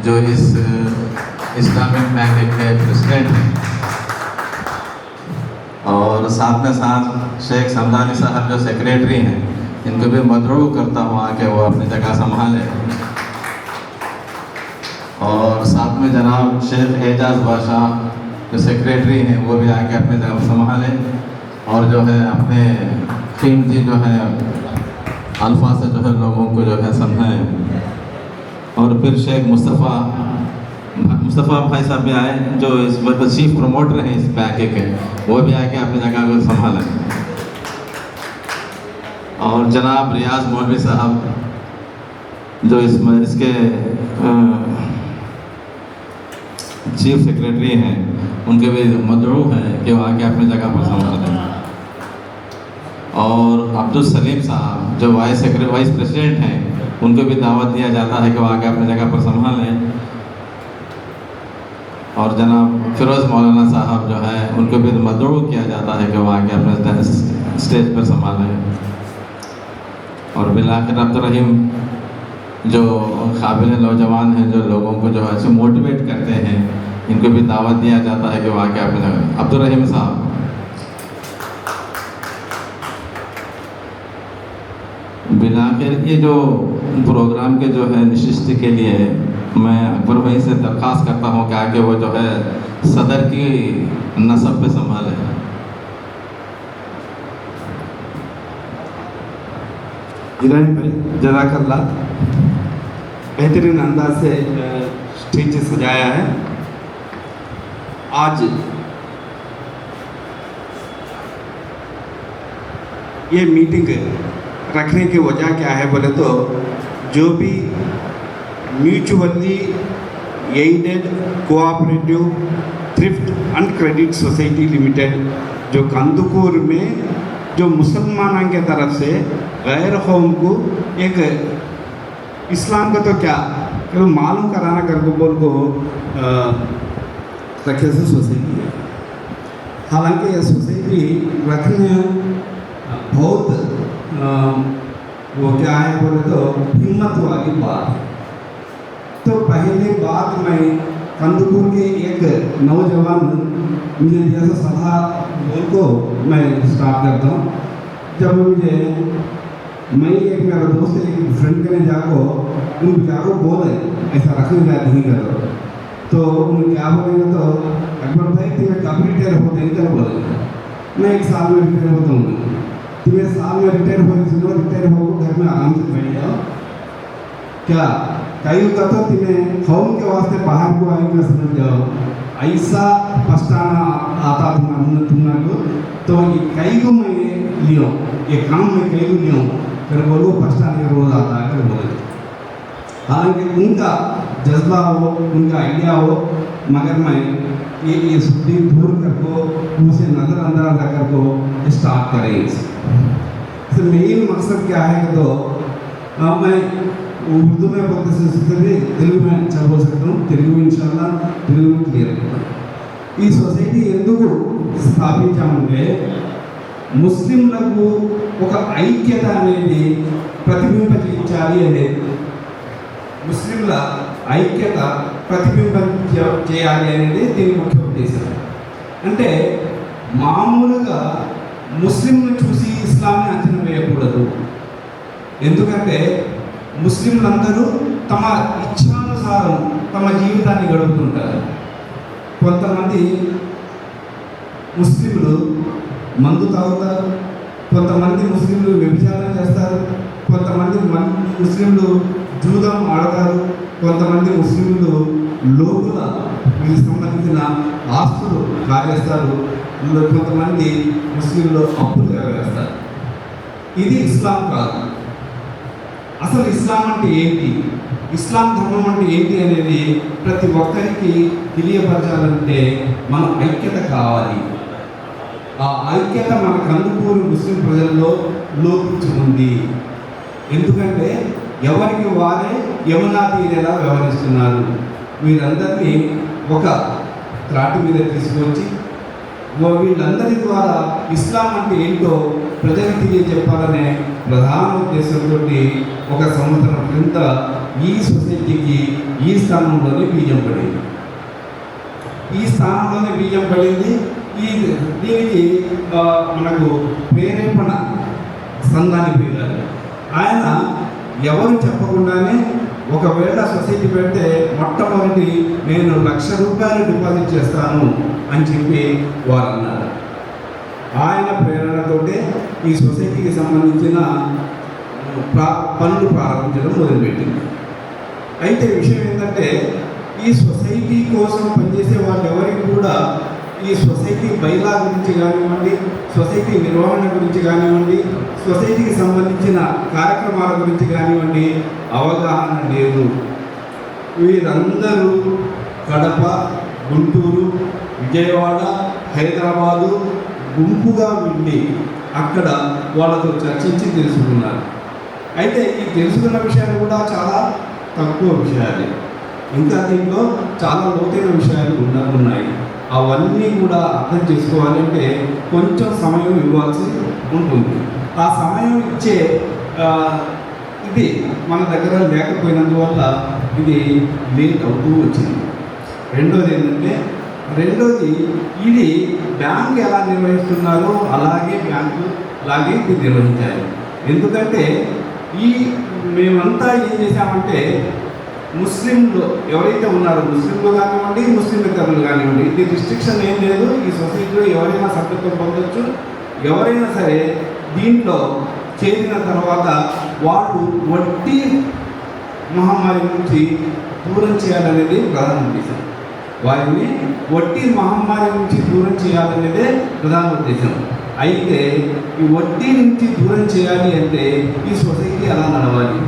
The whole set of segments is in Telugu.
जो इस इस्लामिक बैंक के प्रेसिडेंट हैं, और साथ में साथ शेख समदानी साहब जो सेक्रेटरी हैं, इनको भी मदरू करता हूँ आके वो अपनी जगह संभालें। और साथ में जनाब शेख एजाज बादशाह जो सेक्रेटरी हैं वो भी आके अपनी जगह संभालें, और जो है अपने कीमती जो है अल्फाज से जो है लोगों को जो है समझाएं। और फिर शेख मुस्तफ़ा भाई साहब भी आए जो इस वक्त चीफ प्रमोटर हैं इस बैंक के, वो भी आके अपनी जगह को संभालें। और जनाब रियाज मौलवी साहब जो इसके चीफ सेक्रेटरी हैं, उनके भी मदरू हैं कि वो आके अपनी जगह पर संभालें। और अब्दुल सलीम साहब जो वाइस प्रेसिडेंट हैं, उनको भी दावत दिया जाता है कि वो आके अपनी जगह पर संभालें। और जनाब फिरोज़ मौलाना साहब जो है उनको भी मदरू किया जाता है कि वो आके अपने स्टेज पर संभालें। और बिलाखिर अब्दुल रहीम जो काबिल नौजवान हैं, जो लोगों को जो है मोटिवेट करते हैं, इनको भी दावत दिया जाता है कि वो आके अपने अब्दुल रहीम साहब। बिलाखिर ये जो प्रोग्राम के जो है नशिस्त के लिए मैं अकबर भाई से दरख्वास्त करता हूँ कि आगे वो जो है सदर की नसब पे संभाले। ईरानी भाई जज़ाकल्ला, बेहतरीन अंदाज से स्टेज सजाया है। आज ये मीटिंग रखने की वजह क्या है बोले तो, जो भी mutually aided cooperative thrift and credit society limited जो कंदुकूर में जो मुसलमानों के तरफ से गैर कौम को एक इस्लाम का तो क्या मालूम कराना कर बोल को रखे से सोसाइटी है। हालांकि यह सोसाइटी रखने बहुत वो क्या है बोले तो हिम्मत वाली बात है। तो पहले बात मैं कंदुकूर के एक नौजवान मुझे जैसा सलाह बोल को मैं स्टार्ट करता हूँ। जब मुझे मैं एक मेरा दोस्त एक फ्रेंड के जाको उन जाको बोले ऐसा रखने का नहीं करो, तो उन क्या बोलेंगे तो अकबर भाई तुम्हें कब रिटायर होते हैं क्या बोलेंगे। मैं 1 साल में रिटायर होता हूँ। तुम्हें साल में रिटायर हो घर में आराम से बैठ जाओ। क्या कई का तो तुम्हें कौम के वास्ते बाहर को आएंगे समझ जाओ, ऐसा पछताना आता तुम्हारे को। तो ये कई को मैं लियो, ये काम में कई को लियो फिर बोलो पछताने का रोज आता है फिर बोले। हालांकि उनका जज्बा हो, उनका आइडिया हो, मगर मैं ये छुट्टी दूर कर को उसे नज़रअंदाज कर को स्टार्ट करें। इससे मेन मकसद क्या है कि तो मैं उर्दू में बोलते से తెలుగు में अच्छा बोल सकता हूँ। తెలుగు इंशाल्लाह తెలుగు में क्लियर ఈ సొసైటీ ఎందుకు స్థాపించామంటే ముస్లింలకు ఒక ఐక్యత అనేది ప్రతిబింబించాలి అనేది, ముస్లింల ఐక్యత ప్రతిబింబం చేయాలి అనేది దీని ముఖ్య ఉద్దేశం. అంటే మామూలుగా ముస్లింను చూసి ఇస్లాంని అంచనా వేయకూడదు. ఎందుకంటే ముస్లింలందరూ తమ ఇచ్ఛానుసారం తమ జీవితాన్ని గడుపుతుంటారు. కొంతమంది ముస్లింలు మందు తాగుతారు, కొంతమంది ముస్లింలు వ్యభిచారం చేస్తారు, కొంతమంది ముస్లింలు జూదం ఆడతారు, కొంతమంది ముస్లింలు లోకుల వీళ్ళకి సంబంధించిన ఆస్తులు కాజేస్తారు, కొంతమంది ముస్లింలు అప్పులు ఎగవేస్తారు. ఇది ఇస్లాం కాదు. అసలు ఇస్లాం అంటే ఏంటి, ఇస్లాం ధర్మం అంటే ఏంటి అనేది ప్రతి ఒక్కరికి తెలియపరచాలంటే మన ఐక్యత కావాలి. ఆ ఐక్యత మన కందుకూరు ముస్లిం ప్రజల్లో లోపించి ఉంది. ఎందుకంటే ఎవరికి వారే యమునా తీరేలా వ్యవహరిస్తున్నారు. వీరందరినీ ఒక త్రాటి మీద తీసుకొచ్చి వీళ్ళందరి ద్వారా ఇస్లాం అంటే ఏంటో ప్రజలకు తెలియజెప్పాలనే ప్రధాన ఉద్దేశంతో 1 సంవత్సరం క్రింద ఈ సొసైటీకి ఈ స్థానంలోనే బీజం పడింది. ఈ స్థానంలోనే బీజం పడింది. దీనికి మనకు ప్రేరేపణ సంఘానికి వెళ్ళాలి. ఆయన ఎవరు చెప్పకుండానే ఒకవేళ సొసైటీ పెడితే మొట్టమొదటి నేను ₹1,00,000 డిపాజిట్ చేస్తాను అని చెప్పి వారు అన్నారు. ఆయన ప్రేరణతోటే ఈ సొసైటీకి సంబంధించిన పనులు ప్రారంభించడం మొదలుపెట్టింది. అయితే విషయం ఏంటంటే ఈ సొసైటీ కోసం పనిచేసే వాళ్ళు ఎవరికి కూడా ఈ సొసైటీ బైలా గురించి కానివ్వండి, సొసైటీ నిర్వహణ గురించి కానివ్వండి, సొసైటీకి సంబంధించిన కార్యక్రమాల గురించి కానివ్వండి అవగాహన లేదు. వీరందరూ కడప, గుంటూరు, విజయవాడ, హైదరాబాదు గుంపుగా వెళ్ళి అక్కడ వాళ్ళతో చర్చించి తెలుసుకున్నారు. అయితే ఈ తెలుసుకున్న విషయాలు కూడా చాలా తక్కువ విషయాలే, ఇంకా దీంట్లో చాలా లోతైన విషయాలు ఉన్నాయి. అవన్నీ కూడా అర్థం చేసుకోవాలంటే కొంచెం సమయం ఇవ్వాల్సి ఉంటుంది. ఆ సమయం ఇచ్చే ఇది మన దగ్గర లేకపోయినందువల్ల ఇది లేట్ అవుతూ వచ్చింది. రెండోది ఇది బ్యాంక్ ఎలా నిర్వహిస్తున్నారో అలాగే ఇది నిర్వహించాలి. ఎందుకంటే మేమంతా ఏం చేశామంటే ముస్లింలు ఎవరైతే ఉన్నారో ముస్లింలు కానివ్వండి, ముస్లింతరులు కానివ్వండి, ఇది రిస్ట్రిక్షన్ ఏం లేదు. ఈ సొసైటీలో ఎవరైనా సభ్యత్వం పొందొచ్చు. ఎవరైనా సరే దీంట్లో చేరిన తర్వాత వాళ్ళు వడ్డీ మహమ్మారి నుంచి దూరం చేయాలనేది ప్రధాన ఉద్దేశం. వారిని వడ్డీ మహమ్మారి నుంచి దూరం చేయాలనేదే ప్రధాన ఉద్దేశం. అయితే ఈ వడ్డీ నుంచి దూరం చేయాలి అంటే ఈ సొసైటీ ఎలా నడవాలి?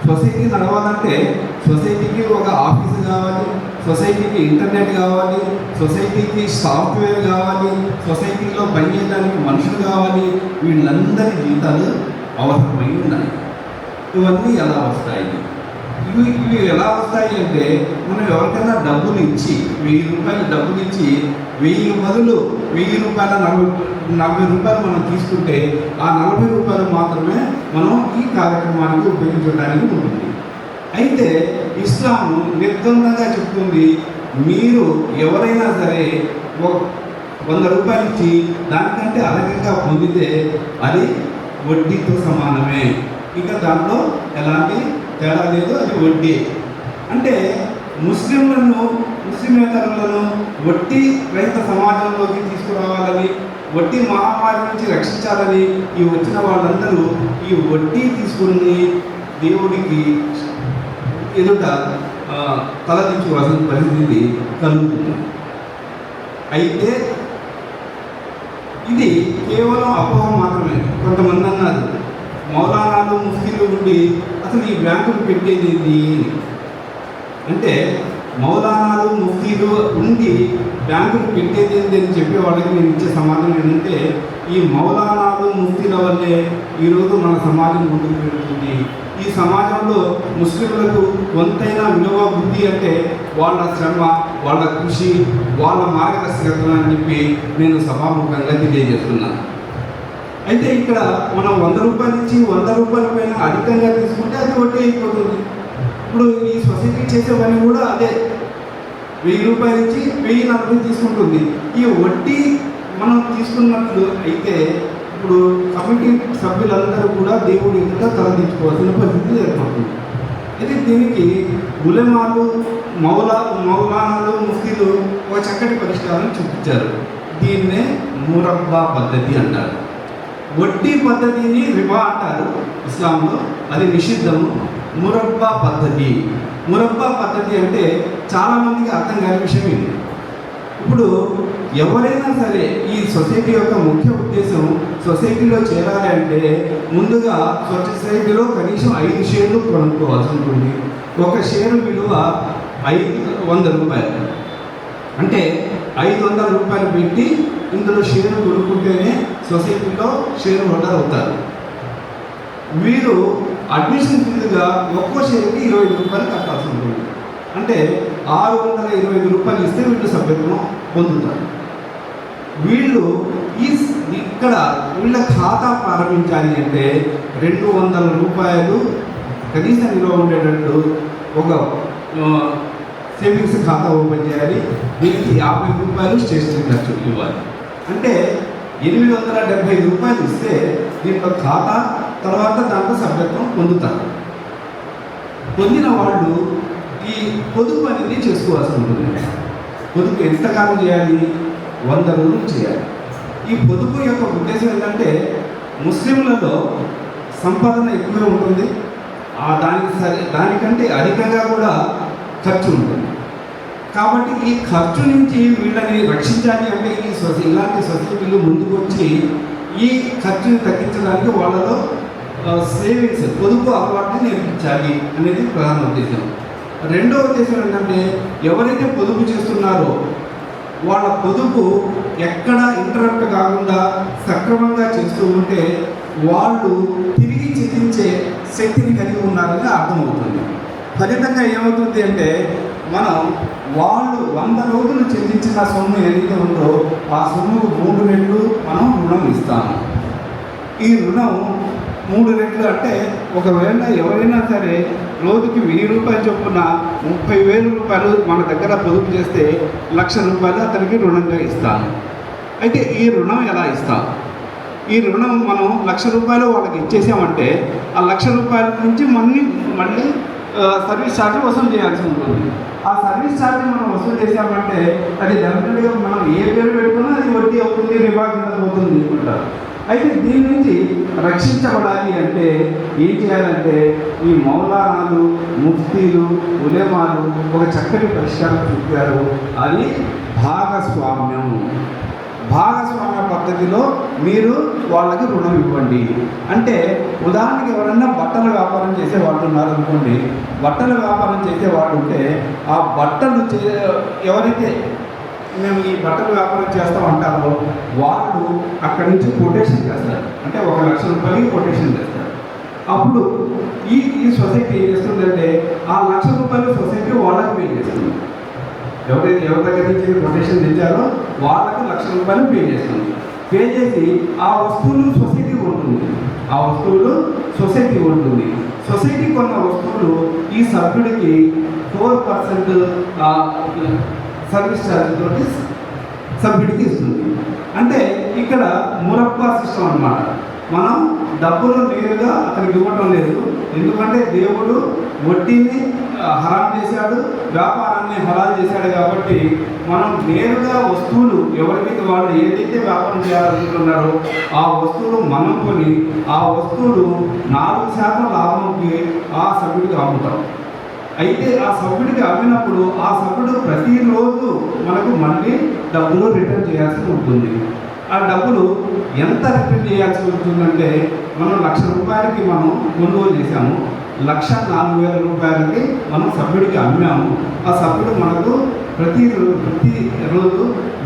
సొసైటీ నడవాలంటే సొసైటీకి ఒక ఆఫీసు కావాలి, సొసైటీకి ఇంటర్నెట్ కావాలి, సొసైటీకి సాఫ్ట్వేర్ కావాలి, సొసైటీలో పనిచేయడానికి మనుషులు కావాలి. వీళ్ళందరి జీతాలు అవసరమై ఉన్నాయి. ఇవన్నీ ఎలా వస్తాయి? ఇవి ఎలా వస్తాయి అంటే మనం ఎవరికైనా డబ్బులు ఇచ్చి ₹1000 డబ్బులు ఇచ్చి 1000 బదులు ₹40 మనం తీసుకుంటే ఆ ₹40 మాత్రమే మనం ఈ కార్యక్రమానికి ఉపయోగించడానికి ఉంటుంది. అయితే ఇస్లాం నిర్బంధంగా చెప్తుంది, మీరు ఎవరైనా సరే ₹100 ఇచ్చి దానికంటే అధికంగా పొందితే అది వడ్డీతో సమానమే. ఇంకా దాంట్లో ఎలాంటి తేడా లేదు, అది వడ్డీ. అంటే ముస్లిమేతరులను వడ్డీ రహిత సమాజంలోకి తీసుకురావాలని, వడ్డీ మహమ్మారి నుంచి రక్షించాలని ఈ వచ్చిన వాళ్ళందరూ ఈ వడ్డీ తీసుకుని దేవుడికి ఎదుట తలదించుకోవాల్సిన పరిస్థితి కలుగుతుంది. అయితే ఇది కేవలం అపోహ మాత్రమే. కొంతమంది అన్నారు మౌలానాలు ముఫ్తీలు ఉండి అసలు ఈ బ్యాంకులు పెట్టేది ఏంటి అంటే, మౌలానాలు ముఫ్తీలు ఉండి బ్యాంకులు పెట్టేది ఏంటి అని చెప్పే వాళ్ళకి నేను ఇచ్చే సమాధానం ఏంటంటే, ఈ మౌలానాలు ముఫ్తీల వల్లే ఈరోజు మన సమాజం ముందుకు పెడుతుంది. ఈ సమాజంలో ముస్లింలకు కొంతైనా విలువ బుద్ధి అంటే వాళ్ళ శ్రమ, వాళ్ళ కృషి, వాళ్ళ మార్గదర్శకత్వం అని చెప్పి నేను సభాముఖంగా తెలియజేస్తున్నాను. అయితే ఇక్కడ మనం ₹100 ఇచ్చి ₹100 పైన అధికంగా తీసుకుంటే అది వడ్డీ అయిపోతుంది. ఇప్పుడు ఈ సొసైటీ చేసేవన్నీ కూడా అదే ₹1000 ఇచ్చి ₹1040 తీసుకుంటుంది. ఈ వడ్డీ మనం తీసుకున్నట్లు అయితే ఇప్పుడు కమిటీ సభ్యులందరూ కూడా దేవుడి ఎదుట తలదించుకోవాల్సిన పరిస్థితి ఏర్పడుతుంది. అయితే దీనికి ఉలమాలు, మౌలానాలు, ముఫ్తీలు ఒక చక్కటి పరిష్కారం చూపించారు. దీన్నే మురబ్బా పద్ధతి అంటారు. వడ్డీ పద్ధతిని రిబా అంటారు ఇస్లాంలో, అది నిషిద్ధము. మురబ్బా పద్ధతి అంటే చాలామందికి అర్థం కాని విషయం ఇది. ఇప్పుడు ఎవరైనా సరే ఈ సొసైటీ యొక్క ముఖ్య ఉద్దేశం సొసైటీలో చేరాలి అంటే ముందుగా సొసైటీలో కనీసం 5 షేర్లు కొనుక్కోవాల్సి ఉంటుంది. ఒక షేరు విలువ ₹500. అంటే ₹500 పెట్టి ఇందులో షేరు కొనుక్కుంటేనే సొసైటీలో షేర్ హోల్డర్ అవుతారు. వీరు అడ్మిషన్ ఫీజుగా ఒక్కో షేర్కి ₹20 కట్టాల్సి ఉంటుంది. అంటే ₹625 ఇస్తే వీళ్ళు సభ్యత్వం పొందుతారు. వీళ్ళు ఇక్కడ వీళ్ళ ఖాతా ప్రారంభించాలి అంటే ₹200 కనీస నిల్వ ఉండేటట్టు ఒక సేవింగ్స్ ఖాతా ఓపెన్ చేయాలి. దీనికి 50 రూపాయలు స్టేషనరీ ఖర్చు ఇవ్వాలి. అంటే 875 రూపాయలు ఇస్తే దీంట్లో ఖాతా, తర్వాత దాంట్లో సభ్యత్వం పొందుతారు. పొందిన వాళ్ళు ఈ పొదుపు అనేది చేసుకోవాల్సి ఉంటుంది. పొదుపు ఎంతకాలం చేయాలి? 100 రోజులు చేయాలి. ఈ పొదుపు యొక్క ఉద్దేశం ఏంటంటే ముస్లింలలో సంపాదన ఎక్కువగా ఉంటుంది, దానికంటే అధికంగా కూడా ఖర్చు ఉంటుంది. కాబట్టి ఈ ఖర్చు నుంచి వీళ్ళని రక్షించాలి అంటే ఇలాంటి సొసైటీలు ముందుకు వచ్చి ఈ ఖర్చుని తగ్గించడానికి వాళ్ళలో సేవింగ్స్, పొదుపు అలవాటుని నేర్పించాలి అనేది ప్రధాన ఉద్దేశం. రెండవ ఉద్దేశం ఏంటంటే ఎవరైతే పొదుపు చేస్తున్నారో వాళ్ళ పొదుపు ఎక్కడ ఇంటరప్ట్ కాకుండా సక్రమంగా చేస్తూ ఉంటే వాళ్ళు తిరిగి చెల్లించే శక్తిని కలిగి ఉన్నారని అర్థమవుతుంది. ఫలితంగా ఏమవుతుంది అంటే వాళ్ళు 100 రోజులు చెల్లించిన సొమ్ము ఏదైతే ఉందో ఆ సొమ్ముకు 3 రెట్లు మనం రుణం ఇస్తాము. ఈ రుణం 3 రెట్లు అంటే ఒకవేళ ఎవరైనా సరే రోజుకి 1000 రూపాయలు చొప్పున 30,000 రూపాయలు మన దగ్గర పొదుపు చేస్తే 1,00,000 రూపాయలు అతనికి రుణంగా ఇస్తాము. అయితే ఈ రుణం ఎలా ఇస్తాం? ఈ రుణం మనం 1,00,000 రూపాయలు వాళ్ళకి ఇచ్చేసామంటే ఆ 1,00,000 రూపాయల నుంచి మళ్ళీ సర్వీస్ ఛార్జ్ వసూలు చేయాల్సి ఉంటుంది. ఆ సర్వీస్ ఛార్జ్ మనం వసూలు చేసామంటే అది డెఫినెట్గా మనం ఏ పేరు పెట్టుకున్నా అది వడ్డీ అవుతుంది, రిబా కింద పోతుంది అనుకుంటారు. అయితే దీని నుంచి రక్షించబడాలి అంటే ఏం చేయాలంటే ఈ మౌలానాలు, ముఫ్తీలు, ఉలెమాలు ఒక చక్కటి పరిష్కారం చూపారు. అది భాగస్వామ్య పద్ధతిలో మీరు వాళ్ళకి రుణం ఇవ్వండి. అంటే ఉదాహరణకి ఎవరైనా బట్టల వ్యాపారం చేసే వాళ్ళు ఉన్నారనుకోండి, బట్టల వ్యాపారం చేసే వాళ్ళు ఉంటే ఆ బట్టలు ఎవరైతే మేము ఈ బట్టల వ్యాపారం చేస్తామంటారో వాళ్ళు అక్కడి నుంచి కొటేషన్ చేస్తారు. అంటే 1,00,000 రూపాయలకి కొటేషన్ చేస్తారు. అప్పుడు ఈ సొసైటీ ఏం చేస్తుందంటే ఆ 1,00,000 రూపాయలు సొసైటీ వాళ్ళకి పే చేస్తుంది. ఎవరి దగ్గర నుంచి కొటేషన్ తెచ్చారో వాళ్ళకి 1,00,000 రూపాయలు పే చేస్తుంది. పే చేసి ఆ వస్తువులు సొసైటీ ఉంటుంది. సొసైటీ కొన్న వస్తువులు ఈ సభ్యుడికి 4% సర్వీస్ ఛార్జ్ తోటి సభ్యుడికి ఇస్తుంది. అంటే ఇక్కడ మురబ్బా సిస్టమ్ అన్నమాట. మనం డబ్బులు నేరుగా అతనికి ఇవ్వటం లేదు. ఎందుకంటే దేవుడు వడ్డీని హరాం చేశాడు, వ్యాపారాన్ని హలాల్ చేశాడు. కాబట్టి మనం నేరుగా వస్తువులు ఎవరికి వాళ్ళు ఏదైతే వ్యాపారం చేయాలనుకుంటున్నారో ఆ వస్తువులు మనం కొని ఆ వస్తువులు 4% లాభంకి ఆ సభ్యుడికి అమ్ముతాం. అయితే ఆ సభ్యుడికి అమ్మినప్పుడు ఆ సభ్యుడు ప్రతిరోజు మనకు మళ్ళీ డబ్బులు రిటర్న్ చేయాల్సి ఉంటుంది. ఆ డబ్బులు ఎంత రిటర్న్ చేయాల్సి ఉంటుందంటే మనం 1,00,000 రూపాయలకి మనం కొనుగోలు చేసాము, 1,04,000 రూపాయలకి మనం సభ్యుడికి అమ్మాము. ఆ సభ్యుడు మనకు ప్రతిరోజు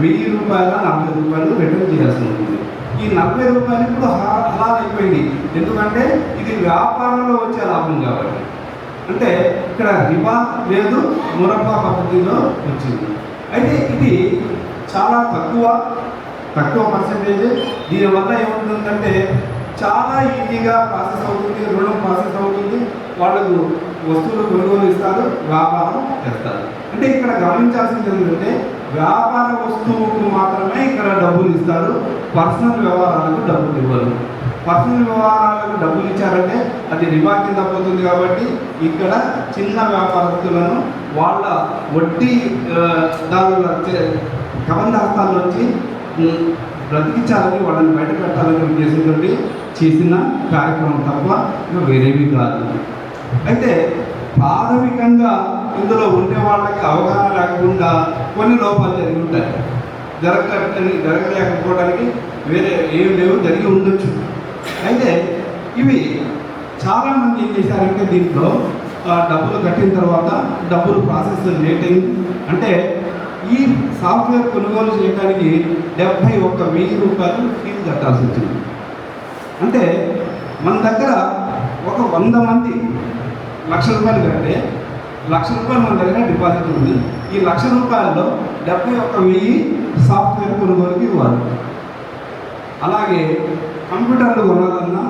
1,000 రూపాయల 40 రూపాయలు రిటర్న్ చేయాల్సి ఉంటుంది. ఈ 40 రూపాయలు ఇప్పుడు హలాల్ అయిపోయింది. ఎందుకంటే ఇది వ్యాపారంలో వచ్చే లాభం కాబట్టి. అంటే ఇక్కడ రిబా లేదు, మురబ్బా పద్ధతిలో వచ్చింది. అయితే ఇది చాలా తక్కువ పర్సెంటేజ్. దీనివల్ల ఏమవుతుందంటే చాలా ఈజీగా ప్రాసెస్ అవుతుంది, రుణం ప్రాసెస్ అవుతుంది, వాళ్ళకు వస్తువులు కొనుగోలు ఇస్తారు, వ్యాపారం చేస్తారు. అంటే ఇక్కడ గమనించాల్సింది ఏంటంటే వ్యాపార వస్తువుకు మాత్రమే ఇక్కడ డబ్బులు ఇస్తారు, పర్సనల్ వ్యవహారాలకు డబ్బులు ఇవ్వరు. పర్సనల్ వ్యవహారాలకు డబ్బులు ఇచ్చారంటే అది రిబా కింద పోతుంది. కాబట్టి ఇక్కడ చిన్న వ్యాపారస్తులను వాళ్ళ వడ్డీ దారుల కబంధాస్తాల నుంచి బ్రతికించాలని, వాళ్ళని బయట పెట్టాలని ఉద్దేశంతో చేసిన కార్యక్రమం తప్ప ఇంకా వేరేవి కాదు. అయితే ప్రాథమికంగా ఇందులో ఉండే వాళ్ళకి అవగాహన లేకుండా కొన్ని లోపాలు జరిగి ఉంటాయి. జరగలేకపోవడానికి వేరే ఏం లేవు, జరిగి ఉండొచ్చు. అయితే ఇవి చాలామంది ఏం చేశారంటే దీంట్లో డబ్బులు కట్టిన తర్వాత డబ్బులు ప్రాసెస్ లేట్ అయింది. అంటే ఈ సాఫ్ట్వేర్ కొనుగోలు చేయడానికి 71,000 రూపాయలు ఫీజు కట్టాల్సి వచ్చింది. అంటే మన దగ్గర ఒక 100 మంది 1,00,000 రూపాయలు కడితే 1,00,000 రూపాయలు మన దగ్గర డిపాజిట్ ఉంది. ఈ 1,00,000 రూపాయల్లో 71,000 సాఫ్ట్వేర్ కొనుగోలుకి ఇవ్వాలి. అలాగే కంప్యూటర్లు కొనాలన్నా,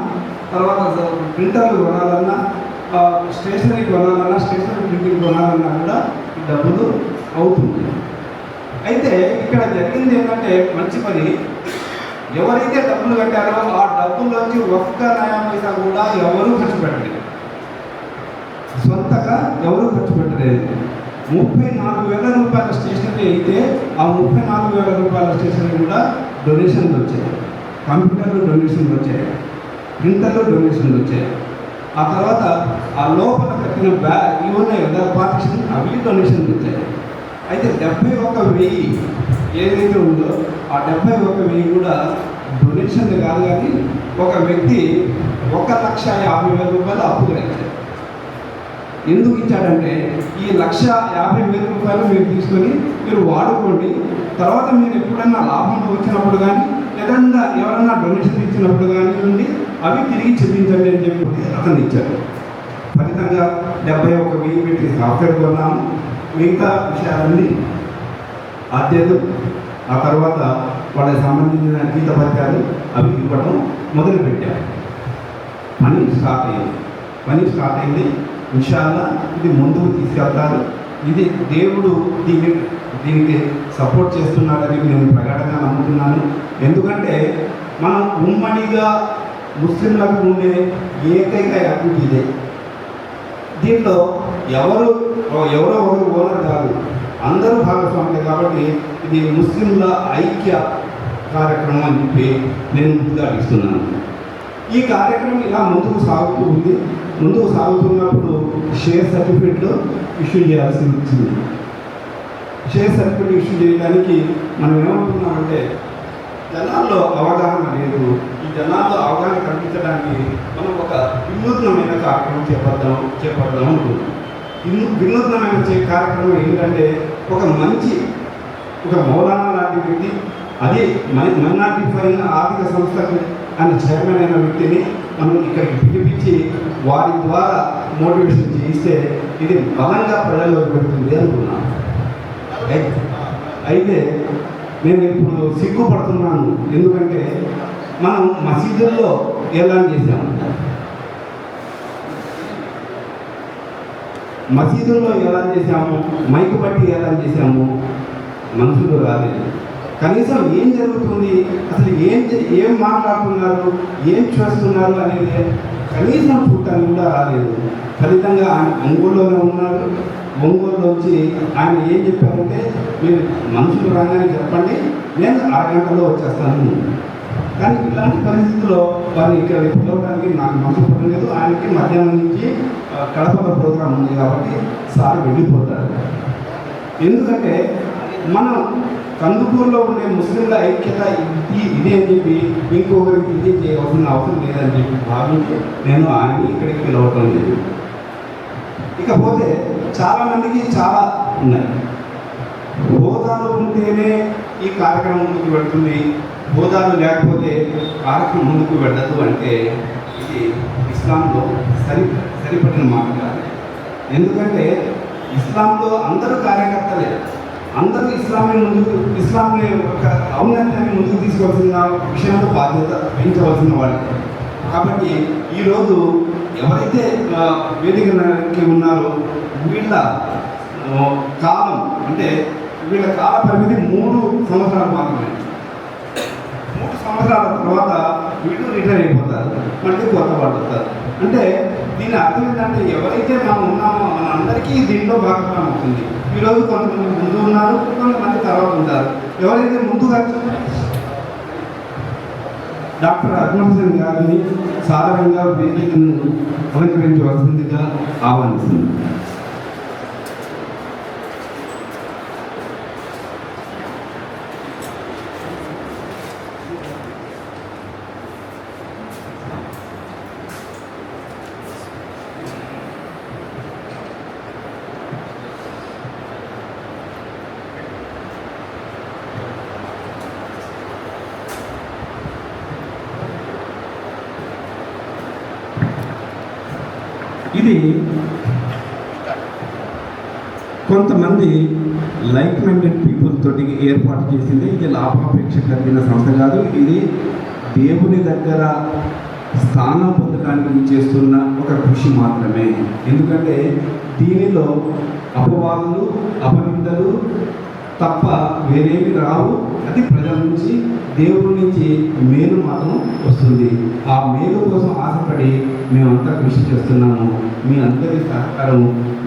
తర్వాత ప్రింటర్లు కొనాలన్నా, స్టేషనరీ కొనాలన్నా స్టేషనరీ ప్రింటింగ్ కొనాలన్నా కూడా ఈ డబ్బులు అవుతుంది. అయితే ఇక్కడ జరిగింది ఏంటంటే మంచి పని, ఎవరైతే డబ్బులు కట్టారో ఆ డబ్బుల్లోంచి ఒక్క నయా పైసా కూడా ఎవరూ ఖర్చు పెట్టలేదు, సొంతగా ఎవరూ ఖర్చు పెట్టలేదు. 34,000 రూపాయల స్టేషనరీ అయితే ఆ 34,000 రూపాయల స్టేషనరీ కూడా డొనేషన్లు వచ్చాయి, కంప్యూటర్లు డొనేషన్లు వచ్చాయి, ప్రింటర్లు డొనేషన్లు వచ్చాయి. ఆ తర్వాత ఆ లోపల కట్టిన ఇవి ఉన్నాయి కదా పార్టీషన్, అవి డొనేషన్లు వచ్చాయి. అయితే 71,000 ఏదైతే ఉందో ఆ 71,000 కూడా డొనేషన్లు కాదు, కానీ ఒక వ్యక్తి 1,50,000 రూపాయలు అప్పుగా ఇచ్చాడు. ఎందుకు ఇచ్చాడంటే ఈ 1,50,000 రూపాయలు మీరు తీసుకొని మీరు వాడుకోండి, తర్వాత మీరు ఎప్పుడన్నా లాభం వచ్చినప్పుడు కానీ ఏదన్నా ఎవరన్నా డొనేషన్ ఇచ్చినప్పుడు కానీ ఉండి అవి తిరిగి చెల్లించండి అని చెప్పి అతను ఇచ్చాడు. ఫలితంగా 71,000 పెట్టి సాఫ్ట్వేర్ కొన్నాము. మిగతా విషయాలన్నీ అద్దెలు, ఆ తర్వాత వాళ్ళకి సంబంధించిన గీత పత్రాలు అవి ఇవ్వడం మొదలుపెట్టారు. పని స్టార్ట్ అయింది. ఇన్షాల్లా ఇది ముందుకు తీసుకెళ్తారు. ఇది దేవుడు దీనికి సపోర్ట్ చేస్తున్నాడని నేను ప్రగాఢంగా నమ్ముతున్నాను. ఎందుకంటే మనం ఉమ్మడిగా ముస్లింలకు ఉండే ఏకైక యాక్టివిటీ ఇదే. దీంట్లో ఎవరో ఒకరు ఓనర్ కాదు, అందరూ భాగస్వాములే. కాబట్టి ఇది ముస్లింల ఐక్య కార్యక్రమం అని చెప్పి నేను ముందుగా ఇస్తున్నాను. ఈ కార్యక్రమం ఇలా ముందుకు సాగుతూ ఉంది. ముందుకు సాగుతున్నప్పుడు షేర్ సర్టిఫికేట్లు ఇష్యూ చేయాల్సి వచ్చింది. షేర్ సర్టిఫికేట్ ఇష్యూ చేయడానికి మనం ఏమనుకున్నామంటే జనాల్లో అవగాహన లేదు. ఈ జనాల్లో అవగాహన కల్పించడానికి మనం ఒక వినూత్నమైన కార్యక్రమం చేపడదాం అనుకుంటున్నాం. వినూత్నమైన కార్యక్రమం ఏంటంటే ఒక మౌలానా లాంటి వ్యక్తి, అది మైనార్టీ ఫైన్ ఆర్థిక సంస్థకు ఆయన చైర్మన్ అయిన వ్యక్తిని మనం ఇక్కడికి పిలిపించి వారి ద్వారా మోటివేషన్ చేయిస్తే ఇది బలంగా ప్రజల్లోకి పెడుతుంది అనుకున్నాను. అయితే నేను ఇప్పుడు సిగ్గుపడుతున్నాను. ఎందుకంటే మనం మసీదుల్లో ఏలాన్ చేశాము, మైకు బట్టి ఏలాన్ చేశాము, మనుషులు రాలేదు. కనీసం ఏం జరుగుతుంది, అసలు ఏం మాట్లాడుతున్నారు, ఏం చేస్తున్నారు అనేది కనీసం చూడటానికి కూడా రాలేదు. ఫలితంగా ఆయన ఒంగోలులోనే ఉన్నారు. ఒంగోలులో వచ్చి ఆయన ఏం చెప్పారంటే, మీరు మనుషులు రాగానే చెప్పండి, నేను అరగంటలో వచ్చేస్తాను. కానీ ఇలాంటి పరిస్థితుల్లో వారిని ఇక్కడ పిలవడానికి నాకు మనసు పడలేదు. ఆయనకి మధ్యాహ్నం నుంచి కడపలో ప్రోగ్రాం ఉంది కాబట్టి సార్ వెళ్ళిపోతారు. ఎందుకంటే మనం కందుకూరులో ఉండే ముస్లింల ఐక్యత ఇదే అని చెప్పి ఇంకొకరికి ఇది చేయవలసిన అవసరం లేదని చెప్పి భావించి నేను ఆయన్ని ఇక్కడికి పిలవటం లేదు. ఇకపోతే చాలామందికి చాలా ఉన్నాయి. హోదాలు ఉంటేనే ఈ కార్యక్రమం ముందుకు వెళ్తుంది, హోదాలు లేకపోతే కార్యక్రమం ముందుకు వెళ్ళదు అంటే ఇది ఇస్లాంలో సరిపడిన మాట కాదు. ఎందుకంటే ఇస్లాంలో అందరూ కార్యకర్తలే, అందరూ ఇస్లాంని ఒక ఔన్నత్యాన్ని ముందుకు తీసుకోవాల్సిన విషయంలో బాధ్యత వహించవలసిన వాళ్ళు. కాబట్టి ఈరోజు ఎవరైతే వేదికకి ఉన్నారో వీళ్ళ కాలం అంటే వీళ్ళ కాల పరిమితి 3 సంవత్సరాలు మాత్రమే. 3 సంవత్సరాల తర్వాత వీళ్ళు రిటైర్ అయిపోతారు, మళ్ళీ కొత్త వాళ్ళు వస్తారు. అంటే దీని అర్థం ఏంటంటే ఎవరైతే మనం ఉన్నామో మన అందరికీ దీంట్లో భాగస్వామ్యం అవుతుంది. ఈరోజు కొంతమంది ముందు ఉన్నారు, కొంతమంది తర్వాత ఉంటారు. ఎవరైతే ముందుగా డాక్టర్ అజ్మల్ హుసేన్ గారిని సాధారణంగా వేదికను అలంకరించవలసిందిగా ఆహ్వానిస్తుంది. ఇది కొంతమంది లైక్ మైండెడ్ పీపుల్ తోటి ఏర్పాటు చేసింది. ఇది లాభాపేక్ష కలిగిన సంస్థ కాదు. ఇది దేవుని దగ్గర స్థానం పొందడానికి చేస్తున్న ఒక కృషి మాత్రమే. ఎందుకంటే దీనిలో అపవాదులు అపనిందలు తప్ప వేరేమి రావు. అది ప్రజల నుంచి దేవుడి నుంచి మేలు మాత్రం వస్తుంది. ఆ మేలు కోసం ఆశపడి మేమంతా కృషి చేస్తున్నాము. మీ అందరి సహకారం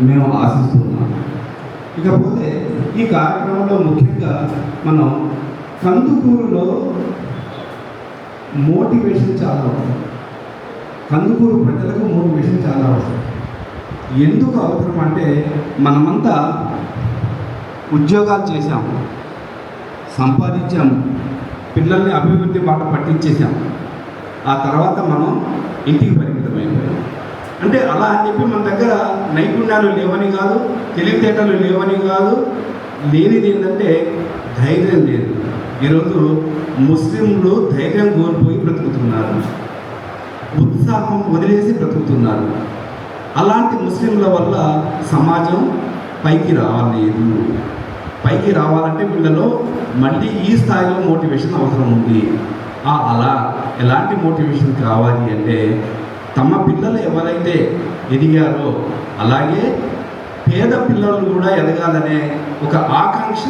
మేము ఆశిస్తున్నాము. ఇకపోతే ఈ కార్యక్రమంలో ముఖ్యంగా మనం కందుకూరులో మోటివేషన్ చాలా అవసరం. కందుకూరు ప్రజలకు మోటివేషన్ చాలా అవసరం. ఎందుకు అవసరం అంటే మనమంతా ఉద్యోగాలు చేశాము, సంపాదించాము, పిల్లల్ని అభివృద్ధి బాట పట్టించేసాము. ఆ తర్వాత మనం ఇంటికి పరిమితమైపోయాం. అంటే అలా అని చెప్పి మన దగ్గర నైపుణ్యాలు లేవని కాదు, తెలివితేటలు లేవని కాదు. లేనిది ఏంటంటే ధైర్యం లేదు. ఈరోజు ముస్లింలు ధైర్యం కోల్పోయి బ్రతుకుతున్నారు, ఉత్సాహం వదిలేసి బ్రతుకుతున్నారు. అలాంటి ముస్లింల వల్ల సమాజం పైకి రాలేదు. పైకి రావాలంటే వీళ్ళలో మళ్ళీ ఈ స్థాయిలో మోటివేషన్ అవసరం ఉంది. అలా ఎలాంటి మోటివేషన్ కావాలి అంటే తమ పిల్లలు ఎవరైతే ఎదిగారో అలాగే పేద పిల్లలు కూడా ఎదగాలనే ఒక ఆకాంక్ష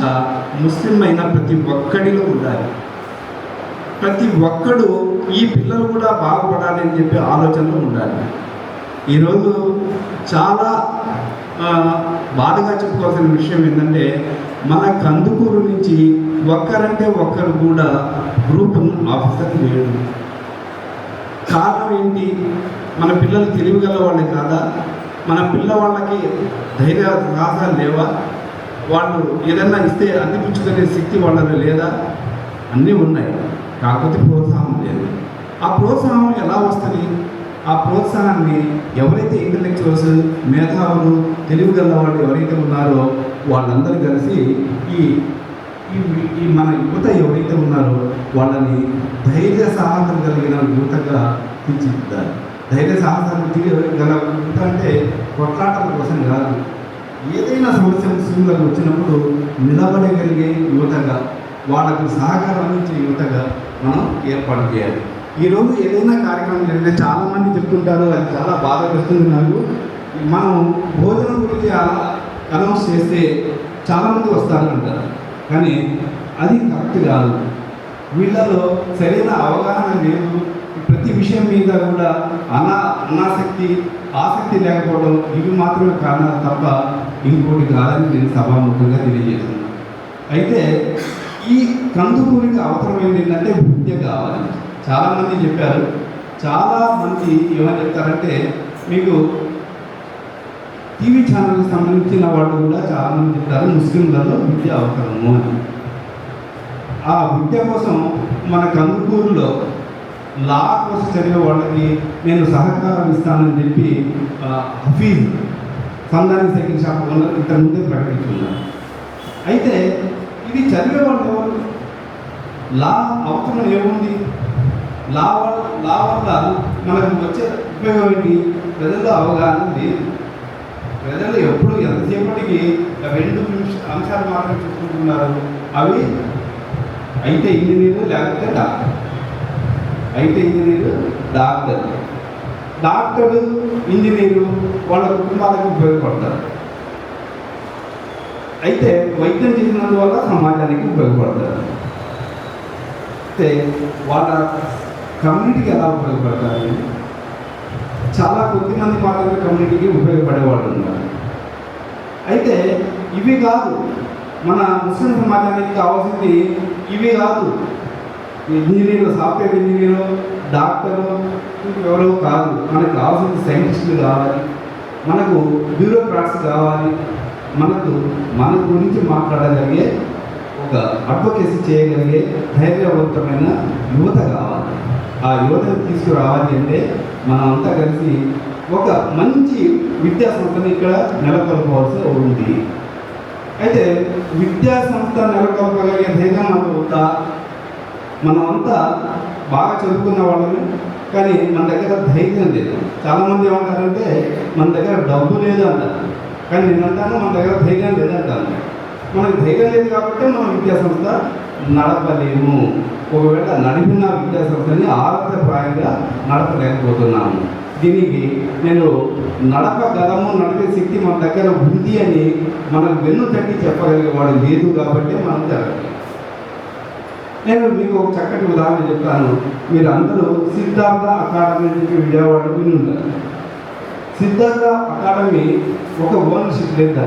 ముస్లిం అయిన ప్రతి ఒక్కడిలో ఉండాలి. ప్రతి ఒక్కడు ఈ పిల్లలు కూడా బాగుపడాలి అని చెప్పి ఆలోచనలో ఉండాలి. ఈరోజు చాలా బాధగా చెప్పుకోవాల్సిన విషయం ఏంటంటే మన కందుకూరు నుంచి ఒక్కరంటే ఒక్కరు కూడా గ్రూప్ ఆఫీసర్ లేడు. కారణం ఏంటి? మన పిల్లలు తెలివిగల వాళ్ళే కాదా? మన పిల్లవాళ్ళకి ధైర్య సాహసాలు లేవా? వాళ్ళు ఏదన్నా ఇస్తే అందిపుచ్చుకునే శక్తి వాళ్ళలో లేదా? అన్నీ ఉన్నాయి, కాకపోతే ప్రోత్సాహం లేదు. ఆ ప్రోత్సాహం ఎలా వస్తుంది? ఆ ప్రోత్సాహాన్ని ఎవరైతే ఇంటలెక్చువల్స్, మేధావులు, తెలివిగల వాళ్ళు ఎవరైతే ఉన్నారో వాళ్ళందరూ కలిసి ఈ మన యువత ఎవరైతే ఉన్నారో వాళ్ళని ధైర్య సాహసం కలిగిన యువతగా తీర్చిదిద్దాలి. ధైర్య సాహసాన్ని గల యువత అంటే కొట్లాటల కోసం కాదు, ఏదైనా సమస్య ముస్లింలకు వచ్చినప్పుడు నిలబడగలిగే యువతగా, వాళ్ళకు సహకారం అందించే యువతగా మనం ఏర్పాటు చేయాలి. ఈరోజు ఏదైనా కార్యక్రమం జరిగితే చాలామంది చెప్తుంటారు, అది చాలా బాధ వేస్తుంది నాకు. మనం భోజనం గురించి అలా అనౌన్స్ చేస్తే చాలామంది వస్తారు అంటారు, కానీ అది కరెక్ట్ కాదు. వీళ్ళలో సరైన అవగాహన లేదు. ప్రతి విషయం మీద కూడా అనాసక్తి, ఆసక్తి లేకపోవడం, ఇవి మాత్రమే కారణాలు తప్ప ఇంకోటి కాదని నేను సభాముఖంగా తెలియజేస్తున్నాను. అయితే ఈ కందుకూరికి అవసరమైంది ఏంటంటే విద్య కావాలి. చాలామంది చెప్పారు. చాలామంది ఏమని చెప్తారంటే మీకు టీవీ ఛానల్కి సంబంధించిన వాళ్ళు కూడా చాలామంది చెప్తారు ముస్లింలలో విద్య అవసరము అని. ఆ విద్య కోసం మన కందుకూరులో లా కోర్సు చదివే వాళ్ళకి నేను సహకారం ఇస్తానని చెప్పి Hafeez Sandani cycle shop owner ఇంతకు ముందే ప్రకటించుకున్నారు. అయితే ఇది చదివే వాళ్ళు ఎవరు? లా అవసరం ఏముంది? లా వల్ల మనకు వచ్చే ఉపయోగం ఏంటి? ప్రజల్లో అవగాహన లేదు. ప్రజలు ఎప్పుడు ఎంతసేపటికి 2 అంశాలు మాత్రం చూసుకుంటున్నారు. అవి అయితే ఇంజనీరు, లేకపోతే డాక్టర్. అయితే ఇంజనీరు, డాక్టరు, ఇంజనీరు వాళ్ళ కుటుంబాలకు ఉపయోగపడతారు. అయితే వైద్యం చేసినందువల్ల సమాజానికి ఉపయోగపడతారు. అయితే వాళ్ళ కమ్యూనిటీకి ఎలా ఉపయోగపడతారు? చాలా కొద్దిమంది మాత్రమే కమ్యూనిటీకి ఉపయోగపడే వాళ్ళు ఉన్నారు. అయితే ఇవి కాదు మన ముస్లిం సమాజానికి కావాల్సింది, ఇవి కాదు. ఇంజనీరు, సాఫ్ట్వేర్ ఇంజనీరు, డాక్టరు ఎవరో కాదు. మనకు కావాల్సింది సైంటిస్టులు కావాలి, మనకు బ్యూరోక్రాట్స్ కావాలి, మన గురించి మాట్లాడగలిగే ఒక అడ్వకేసీ చేయగలిగే ధైర్యవంతమైన యువత కావాలి. ఆ యువతను తీసుకురావాలి అంటే మనమంతా కలిసి ఒక మంచి విద్యా సంస్థని ఇక్కడ నెలకొల్పవలసి ఉంది. అయితే విద్యా సంస్థ నెలకొల్పగలిగే ధైర్యం మనకు ఉందా? మనమంతా బాగా చదువుకున్న వాళ్ళని, కానీ మన దగ్గర ధైర్యం లేదు. చాలామంది ఏమంటారంటే మన దగ్గర డబ్బు లేదు అంటారు, కానీ నేను అంటాను మన దగ్గర ధైర్యం లేదంటాను. మనకు ధైర్యం లేదు కాబట్టి మనం విద్యాసంస్థ నడపలేము. ఒకవేళ నడిపిన విద్యాసంస్థని ఆదర్శప్రాయంగా నడపలేకపోతున్నాము. దీనికి నేను నడపగలము, నడిపే శక్తి మన దగ్గర ఉంది అని మనకు వెన్ను తట్టి చెప్పగలిగేవాడు లేదు కాబట్టి మనం జరగలేదు. నేను మీకు ఒక చక్కటి ఉదాహరణ చెప్తాను. మీరు అందరూ సిద్ధార్థ అకాడమీ నుంచి విజయవాడ విని ఉన్నారు. సిద్ధార్థ అకాడమీ ఒక ఓనర్షిప్ లేదు.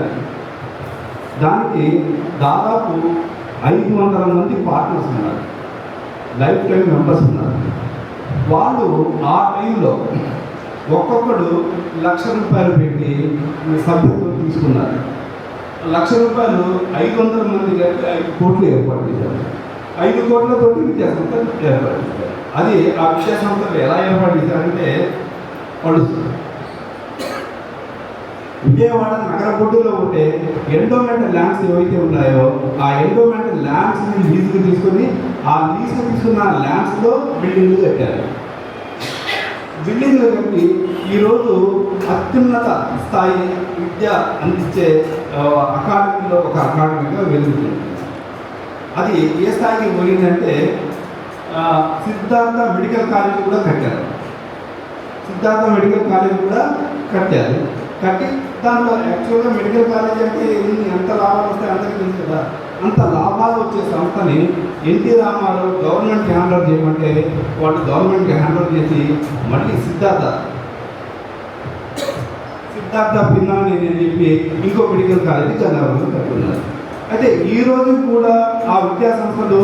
దానికి దాదాపు 500 మంది పార్ట్నర్స్ ఉన్నారు, లైఫ్ టైం మెంబర్స్ ఉన్నారు. వాళ్ళు ఆ టైంలో ఒక్కొక్కడు ₹1,00,000 పెట్టి సభ్యత్వం తీసుకున్నారు. ₹1,00,000 500 మంది కలిపి 5 కోట్లు ఏర్పాటు చేశారు. 5 కోట్లతోటి విద్యాసంస్థ ఏర్పాటు చేశారు. అది ఆ విద్యాసంస్థలు ఎలా ఏర్పాటు చేశారంటే, వాళ్ళు విజయవాడ నగర బొడ్డులో ఉంటే ఎండోమెంటల్ ల్యాండ్స్ ఏవైతే ఉన్నాయో ఆ ఎండోమెంటల్ ల్యాండ్స్ని లీజుకు తీసుకొని ఆ లీజుకు తీసుకున్న ల్యాండ్స్లో బిల్డింగ్లు కట్టారు. బిల్డింగ్లు కట్టి ఈరోజు అత్యున్నత స్థాయి విద్య అందించే అకాడమీలో ఒక అకాడమీగా వెలుగుతుంది. అది ఏ స్థాయికి పోయిందంటే సిద్ధార్థ మెడికల్ కాలేజ్ కూడా కట్టారు. సిద్ధార్థ మెడికల్ కాలేజ్ కూడా కట్టారు. కట్టి దాంట్లో యాక్చువల్గా మెడికల్ కాలేజ్ అంటే ఎంత లాభాలు వస్తాయి అందరికీ తెలుసు కదా. అంత లాభాలు వచ్చే సంస్థని ఎన్టీ రామారావు గవర్నమెంట్కి హ్యాండ్ ఓవర్ చేయమంటే వాళ్ళు గవర్నమెంట్కి హ్యాండ్ ఓవర్ చేసి మళ్ళీ సిద్ధార్థ పిన్నాని అని చెప్పి ఇంకో మెడికల్ కాలేజ్ గన్నవరంలో కట్టుకున్నారు. అయితే ఈరోజు కూడా ఆ విద్యా సంస్థలు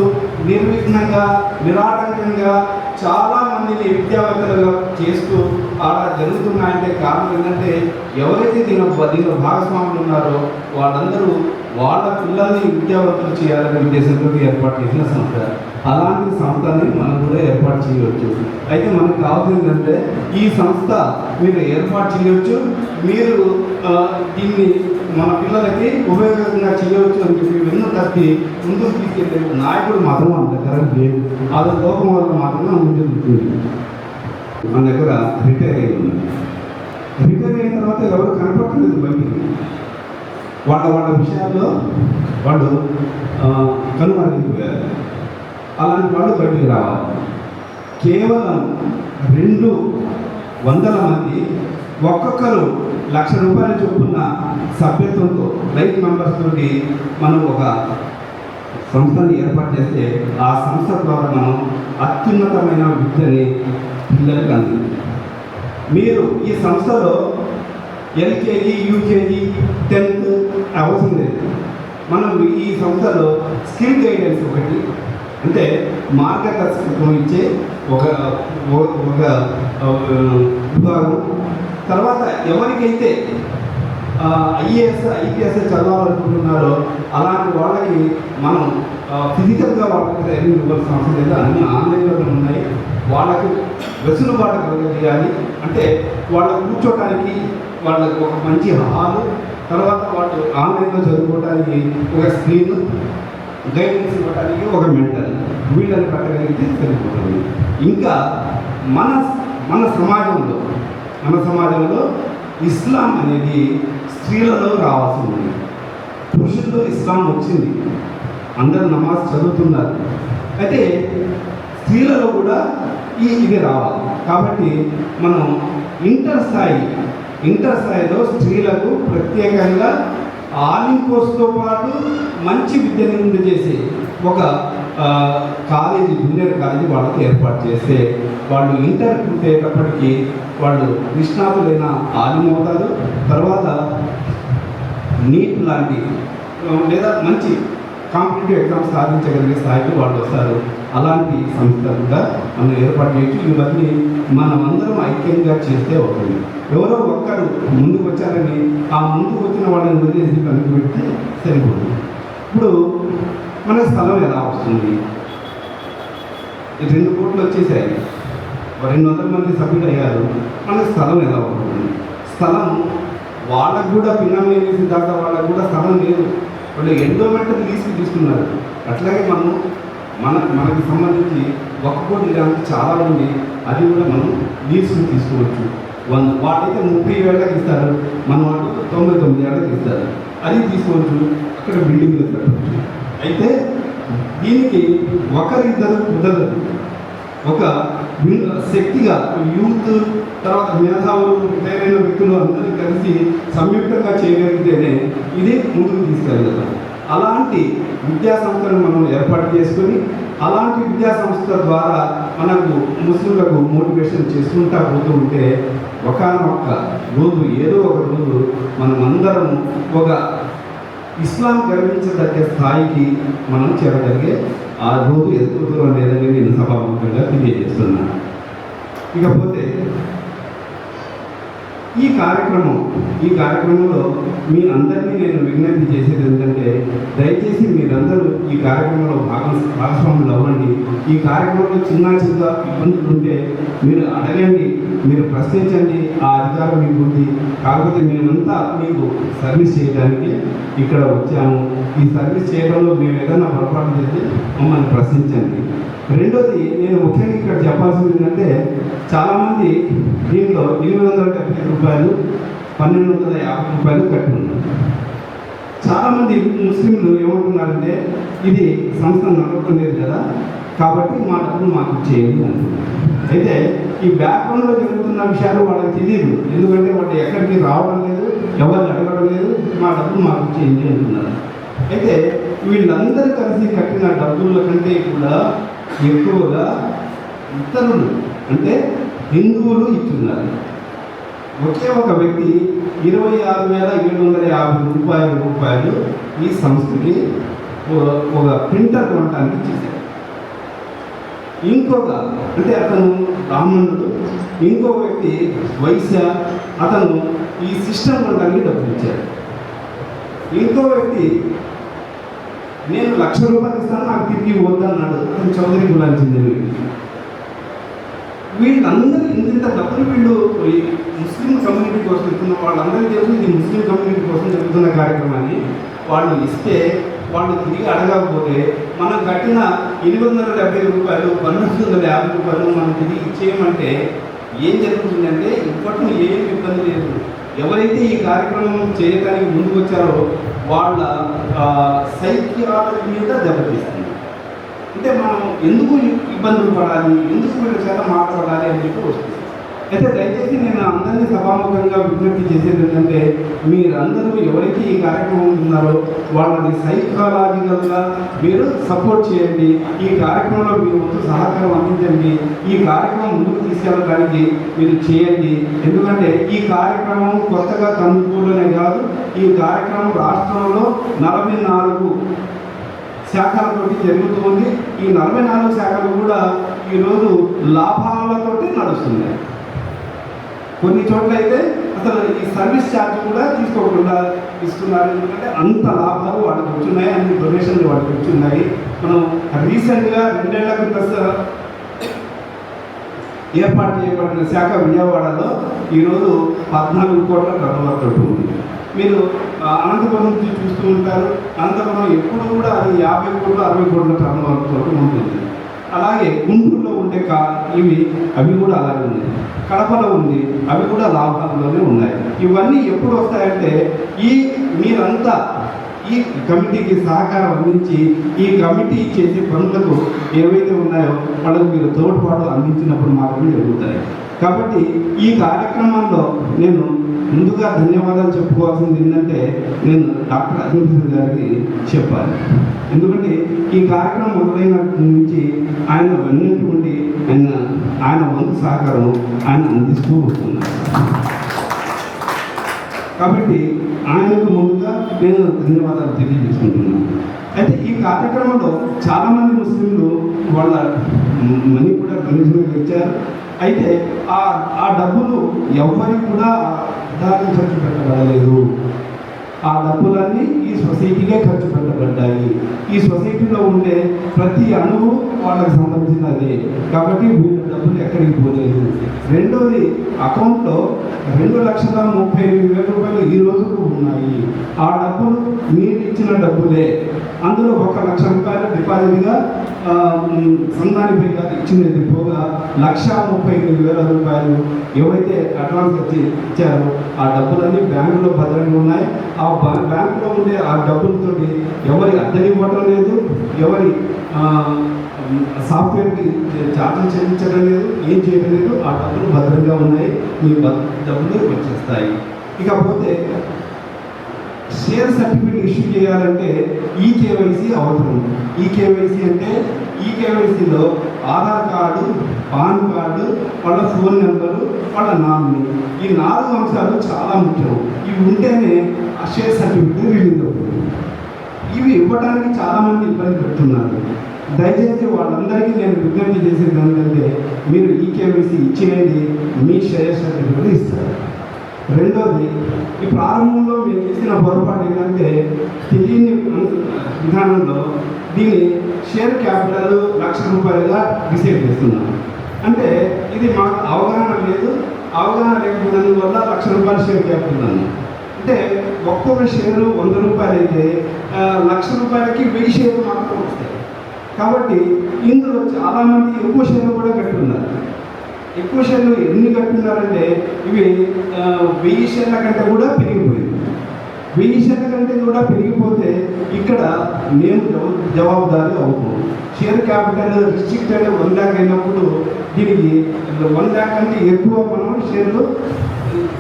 నిర్విఘ్నంగా నిరాటంకంగా చాలామందిని విద్యావేత్తలుగా చేస్తూ అలా జరుగుతున్నాయంటే కారణం ఏంటంటే ఎవరైతే దీనిలో భాగస్వాములు ఉన్నారో వాళ్ళందరూ వాళ్ళ పిల్లల్ని విద్యావంతులు చేయాలనే ఉద్దేశంతో ఏర్పాటు చేసిన సంస్థ. అలాంటి సంస్థని మనం కూడా ఏర్పాటు చేయవచ్చు. అయితే మనకు కావాల్సింది ఏంటంటే ఈ సంస్థ మీరు ఏర్పాటు చేయవచ్చు, మీరు దీన్ని మన పిల్లలకి ఉపయోగంగా చేయవచ్చు అని చెప్పి వెన్ను తప్పి ముందుకు తీసుకెళ్ళే నాయకుడు మాత్రం మన దగ్గర లేదు. అది లోకం వల్ల మాత్రమే ముందుకు ఉంటుంది. మన దగ్గర రిటైర్ అయి ఉంది. రిటైర్ అయిన తర్వాత ఎవరు కనపడలేదు బయటికి. వాళ్ళ విషయాల్లో వాళ్ళు కనుమరుగైపోయారు. అలాంటి వాళ్ళు బయటికి రావాలి. కేవలం 200 మంది ఒక్కొక్కరు ₹1,00,000 చొప్పున సభ్యత్వంతో లైఫ్ మెంబర్స్ తోటి మనం ఒక సంస్థని ఏర్పాటు చేస్తే ఆ సంస్థ ద్వారా మనం అత్యున్నతమైన విద్యని పిల్లలకు అందించాలి. మీరు ఈ సంస్థలో ఎల్కేజీ, యూకేజీ, 10th అవసరం లేదు. మనం ఈ సంస్థలో స్కిల్ గైడెన్స్ ఒకటి అంటే మార్గదర్శకత్వం ఇచ్చే ఒక విభాగం. తర్వాత ఎవరికైతే ఐఏఎస్, ఐపీఎస్ చదవాలనుకుంటున్నారో అలాంటి వాళ్ళకి మనం ఫిజికల్గా వాళ్ళకి ట్రైనింగ్ ఇవ్వాల్సిన అవసరం లేదు. అన్నీ ఆన్లైన్లో ఉన్నాయి. వాళ్ళకి వెసులుబాటు కలగజేయాలి. అంటే వాళ్ళు కూర్చోటానికి వాళ్ళకి ఒక మంచి హాలు, తర్వాత వాళ్ళు ఆన్లైన్లో చదువుకోవడానికి ఒక స్క్రీన్, గైడెన్స్ ఇవ్వడానికి ఒక మెంటర్, వీళ్ళని పట్టగలిగితే సరిపోతుంది. ఇంకా మన సమాజంలో ఇస్లాం అనేది స్త్రీలలో రావాల్సి ఉంది. పురుషుల్లో ఇస్లాం వచ్చింది, అందరూ నమాజ్ చదువుతున్నారు. అయితే స్త్రీలలో కూడా ఇది రావాలి. కాబట్టి మనం ఇంటర్ స్థాయిలో స్త్రీలకు ప్రత్యేకంగా ఆలింగ్ కోర్సుతో పాటు మంచి విద్యను అందజేసే ఒక కాలేజీ, జూనియర్ కాలేజీ వాళ్ళకి ఏర్పాటు చేస్తే వాళ్ళు ఇంటర్ పూర్తయ్యేటప్పటికీ వాళ్ళు నిష్ణాతులైన ఆలిం అవుతారు. తర్వాత నీట్ లాంటి లేదా మంచి కాంపిటేటివ్ ఎగ్జామ్స్ సాధించగలిగే స్థాయికి వాళ్ళు వస్తారు. అలాంటి సంస్థలుగా మనం ఏర్పాటు చేయొచ్చు. ఇవన్నీ మనమందరం ఐక్యంగా చేస్తే అవుతుంది. ఎవరో ఒక్కరు ముందుకు వచ్చారని ఆ ముందుకు వచ్చిన వాళ్ళని వదిలేసి కనుక పెడితే సరిపోదు. ఇప్పుడు మన స్థలం ఎలా వస్తుంది? 2 కోట్లు వచ్చేసాయి, 200 మంది సభ్యులు అయ్యారు. మన స్థలం ఎలా ఉంటుంది? స్థలం వాళ్ళకు కూడా పిన్నమే సిద్ధార్థ వాళ్ళకు కూడా స్థలం లేదు. వాళ్ళు ఎండోమెంటల్ లీజుకి తీసుకున్నారు. అట్లాగే మనకి సంబంధించి 1 కోటి చాలా ఉంది. అది కూడా మనం లీజుకి తీసుకోవచ్చు. వాడైతే 30 ఏళ్ళకి ఇస్తారు, మన వాళ్ళు 99 ఏళ్ళకి ఇస్తారు. అది తీసుకోవచ్చు, అక్కడ బిల్డింగ్లు కట్టవచ్చు. అయితే దీనికి ఒకరిద్దరు కుదరదు. ఒక శక్తిగా యూత్, తర్వాత మేధావులు, రిటైరైన వ్యక్తులు అందరూ కలిసి సంయుక్తంగా చేయగలిగితేనే ఇది ముందుకు తీసుకెళ్తాం. అలాంటి విద్యా సంస్థలను మనం ఏర్పాటు చేసుకొని అలాంటి విద్యా సంస్థల ద్వారా మనకు ముస్లింలకు మోటివేషన్ చేసుకుంటా పోతూ ఉంటే ఒకానొక రోజు, ఏదో ఒక రోజు మనమందరం ఒక ఇస్లాం గర్వించదగ్గ స్థాయికి మనం చేరగలిగే ఆ రోజు ఎంత దూరం లేదని నేను సభాముఖంగా తెలియజేస్తున్నాను. ఇకపోతే ఈ కార్యక్రమంలో మీ అందరినీ నేను విజ్ఞప్తి చేసేది ఏంటంటే, దయచేసి మీరందరూ ఈ కార్యక్రమంలో భాగస్వాములు అవ్వండి. ఈ కార్యక్రమంలో చిన్న ఇబ్బందులు ఉంటే మీరు అడగండి, మీరు ప్రశ్నించండి, ఆ అధికారం మీకు ఉంది. కాకపోతే మేమంతా మీకు సర్వీస్ చేయడానికి ఇక్కడ వచ్చాము. ఈ సర్వీస్ చేయడంలో మేము ఏదైనా పొరపాటు చేస్తే మమ్మల్ని ప్రశ్నించండి. రెండోది, నేను ముఖ్యంగా ఇక్కడ చెప్పాల్సింది ఏంటంటే, చాలామంది దీంట్లో 875 రూపాయలు, 1250 రూపాయలు కట్టి ఉన్నారు. చాలామంది ముస్లింలు ఏమంటున్నారంటే, ఇది సంస్థ నడవడం లేదు కదా, కాబట్టి మా డబ్బులు మాకు ఇచ్చేయండి అంటున్నారు. అయితే ఈ బ్యాక్గ్రౌండ్లో జరుగుతున్న విషయాలు వాళ్ళకి తెలియదు. ఎందుకంటే వాళ్ళు ఎక్కడికి రావడం లేదు, ఎవరిని అడగడం లేదు, మా డబ్బులు మాకు ఇచ్చేయండి అంటున్నారు. అయితే వీళ్ళందరూ కలిసి కట్టిన డబ్బుల కంటే కూడా ఎక్కువగా ఇతరులు, అంటే హిందువులు ఇస్తున్నారు. ఒకే ఒక వ్యక్తి 26,750 రూపాయలు ఈ సంస్థకి ఒక ప్రింటర్ కొనడానికి ఇచ్చేశారు. ఇంకొక, అంటే అతను బ్రాహ్మణుడు, ఇంకో వ్యక్తి వైశ్య, అతను ఈ సిస్టమ్ కొనడానికి డబ్బులు ఇచ్చారు. ఇంకో వ్యక్తి నేను 1,00,000 రూపాయలు ఇస్తాను, నాకు తిరిగి వద్దన్నాడు, అతను చౌదరి గులాం చెందిన. వీళ్ళందరూ ఇంత డబ్బులు వీళ్ళు ముస్లిం కమ్యూనిటీ కోసం ఇస్తున్న వాళ్ళందరికీ తెలుసు ఇది ముస్లిం కమ్యూనిటీ కోసం జరుగుతున్న కార్యక్రమాన్ని. వాళ్ళు ఇస్తే వాళ్ళు తిరిగి అడగకపోతే మనం కట్టిన 870 రూపాయలు, 1250 రూపాయలు మనం తిరిగి ఇచ్చేయమంటే ఏం జరుగుతుందంటే, ఇప్పట్లో ఏం ఇబ్బంది లేదు. ఎవరైతే ఈ కార్యక్రమం చేయడానికి ముందుకు వచ్చారో వాళ్ళ సైకియాలజీ మీద దెబ్బతీస్తుంది. అంటే మనం ఎందుకు ఇబ్బందులు పడాలి, ఎందుకు వీళ్ళ చేత మాట్లాడాలి అని చెప్పి వస్తుంది. అయితే దయచేసి నేను అందరినీ సభాముఖంగా విజ్ఞప్తి చేసేది ఏంటంటే, మీరందరూ ఎవరైతే ఈ కార్యక్రమం ఉన్నారో వాళ్ళని సైకాలజికల్గా మీరు సపోర్ట్ చేయండి. ఈ కార్యక్రమంలో మీరు ముందు సహకారం అందించండి. ఈ కార్యక్రమం ముందుకు తీసుకెళ్ళడానికి మీరు చేయండి. ఎందుకంటే ఈ కార్యక్రమం కొత్తగా కందుకూరులోనే కాదు, ఈ కార్యక్రమం రాష్ట్రంలో 44 శాఖలతోటి జరుగుతుంది. ఈ 44 శాఖలు కూడా ఈరోజు లాభాలతోటి నడుస్తున్నాయి. కొన్ని చోట్ల అయితే అసలు ఈ సర్వీస్ ఛార్జ్ కూడా తీసుకోకుండా ఇస్తున్నారు. ఎందుకంటే అంత లాభాలు వాళ్ళకి వచ్చున్నాయి, అన్ని డొనేషన్లు వాళ్ళకి వచ్చున్నాయి. మనం రీసెంట్గా 2 ఏళ్ల క్రితం ఏర్పాటు చేయబడిన శాఖ విజయవాడలో ఈరోజు 14 కోట్ల టర్నోవర్తో ఉంది. మీరు అనంతపురం నుంచి చూస్తూ ఉంటారు. అనంతపురం ఎప్పుడు కూడా అది 50 కోట్ల 60 కోట్ల టర్నోవర్తో ఉంటుంది. అలాగే గుంటూరులో ఉండే అవి కూడా అలాగే ఉన్నాయి. కడపలో ఉంది, అవి కూడా లాభాల్లోనే ఉన్నాయి. ఇవన్నీ ఎప్పుడు వస్తాయంటే మీరంతా ఈ కమిటీకి సహకారం అందించి ఈ కమిటీ చేసే పనులకు ఏవైతే ఉన్నాయో వాళ్ళకు మీరు తోడ్పాటు అందించినప్పుడు మాత్రమే జరుగుతాయి. కాబట్టి ఈ కార్యక్రమంలో నేను ముందుగా ధన్యవాదాలు చెప్పుకోవాల్సింది ఏంటంటే, నేను డాక్టర్ అజీమ్ గారికి చెప్పాలి. ఎందుకంటే ఈ కార్యక్రమం మొదలైన నుంచి ఆయన వెన్నంటి ఉండి ఆయన వంతు సహకారం ఆయన అందిస్తూ వస్తున్నారు. కాబట్టి ఆయనకు ముందుగా నేను ధన్యవాదాలు తెలియజేసుకుంటున్నాను. అయితే ఈ కార్యక్రమంలో చాలామంది ముస్లింలు వాళ్ళ మనీ కూడా డొనేషన్గా ఇచ్చారు. అయితే ఆ డబ్బులు ఎవరికి కూడా దాన్ని ఖర్చు పెట్టబడలేదు. ఆ డబ్బులన్నీ ఈ సొసైటీకే ఖర్చు పెట్టబడ్డాయి. ఈ సొసైటీలో ఉండే ప్రతి అణువు వాళ్ళకి సంబంధించినది. కాబట్టి వీళ్ళ డబ్బులు ఎక్కడికి పోలేదు. రెండోది, అకౌంట్లో 2,38,000 రూపాయలు ఈ రోజుకు ఉన్నాయి. ఆ డబ్బులు మీరు ఇచ్చిన డబ్బులే. అందులో 1,00,000 రూపాయలు డిపాజిట్ యథావిధిగా సంఘానికి ఇచ్చినది పోగా 1,38,000 రూపాయలు ఎవరైతే అడ్వాన్స్ వచ్చి ఇచ్చారో ఆ డబ్బులన్నీ బ్యాంకులో భద్రంగా ఉన్నాయి. ఆ బ్యాంకులో ఉండే ఆ డబ్బులతోటి ఎవరి అద్దెలు ఇవ్వటం లేదు, ఎవరి సాఫ్ట్వేర్కి ఛార్జీలు చెల్లించడం లేదు, ఏం చేయడం లేదు. ఆ డబ్బులు భద్రంగా ఉన్నాయి, మీ డబ్బులు వచ్చేస్తాయి. ఇకపోతే షేర్ సర్టిఫికేట్ ఇష్యూ చేయాలంటే ఈకేవైసీ అవసరం. ఈకేవైసీ అంటే ఈకేవైసీలో ఆధార్ కార్డు, పాన్ కార్డు, వాళ్ళ ఫోన్ నెంబరు, వాళ్ళ నామినీ, ఈ 4 అంశాలు చాలా ముఖ్యం. ఇవి ఉంటేనే ఆ షేర్ సర్టిఫికేట్ రిలీజ్ అవుతుంది. ఇవి ఇవ్వడానికి చాలామంది ఇబ్బంది పెడుతున్నారు. దయచేసి వాళ్ళందరికీ నేను విజ్ఞప్తి చేసేది ఏంటంటే మీరు ఈకేవైసీ ఇచ్చేది మీ షేర్ సర్టిఫికేట్ ఇస్తారు. రెండోది, ఈ ప్రారంభంలో మీరు చేసిన పొరపాటు ఏంటంటే తెలియని విధానంలో దీన్ని షేర్ క్యాపిటల్ ₹1,00,000 డిసైడ్ చేస్తున్నాను. అంటే ఇది మాకు అవగాహన లేదు. అవగాహన లేకపోయినందువల్ల ₹1,00,000 షేర్ క్యాపిటల్ అని. అంటే ఒక్కొక్క షేరు ₹100 అయితే ₹1,00,000కి 1000 షేర్లు మాత్రం వస్తాయి. కాబట్టి ఇందులో చాలామంది ఎక్కువ షేర్లు కూడా కట్టున్నారు. ఎక్కువ షేర్లు ఎన్ని కట్టున్నారంటే ఇవి 1000 షేర్ల కంటే కూడా పెరిగిపోయింది. 1000 షేర్ల కంటే కూడా పెరిగిపోతే ఇక్కడ మేము జవాబుదారీ అవుతాం. షేర్ క్యాపిటల్ రిస్ట్రిక్టెడ్ 1 lakh అయినప్పుడు దీనికి 1 lakh కంటే ఎక్కువ మనం షేర్లు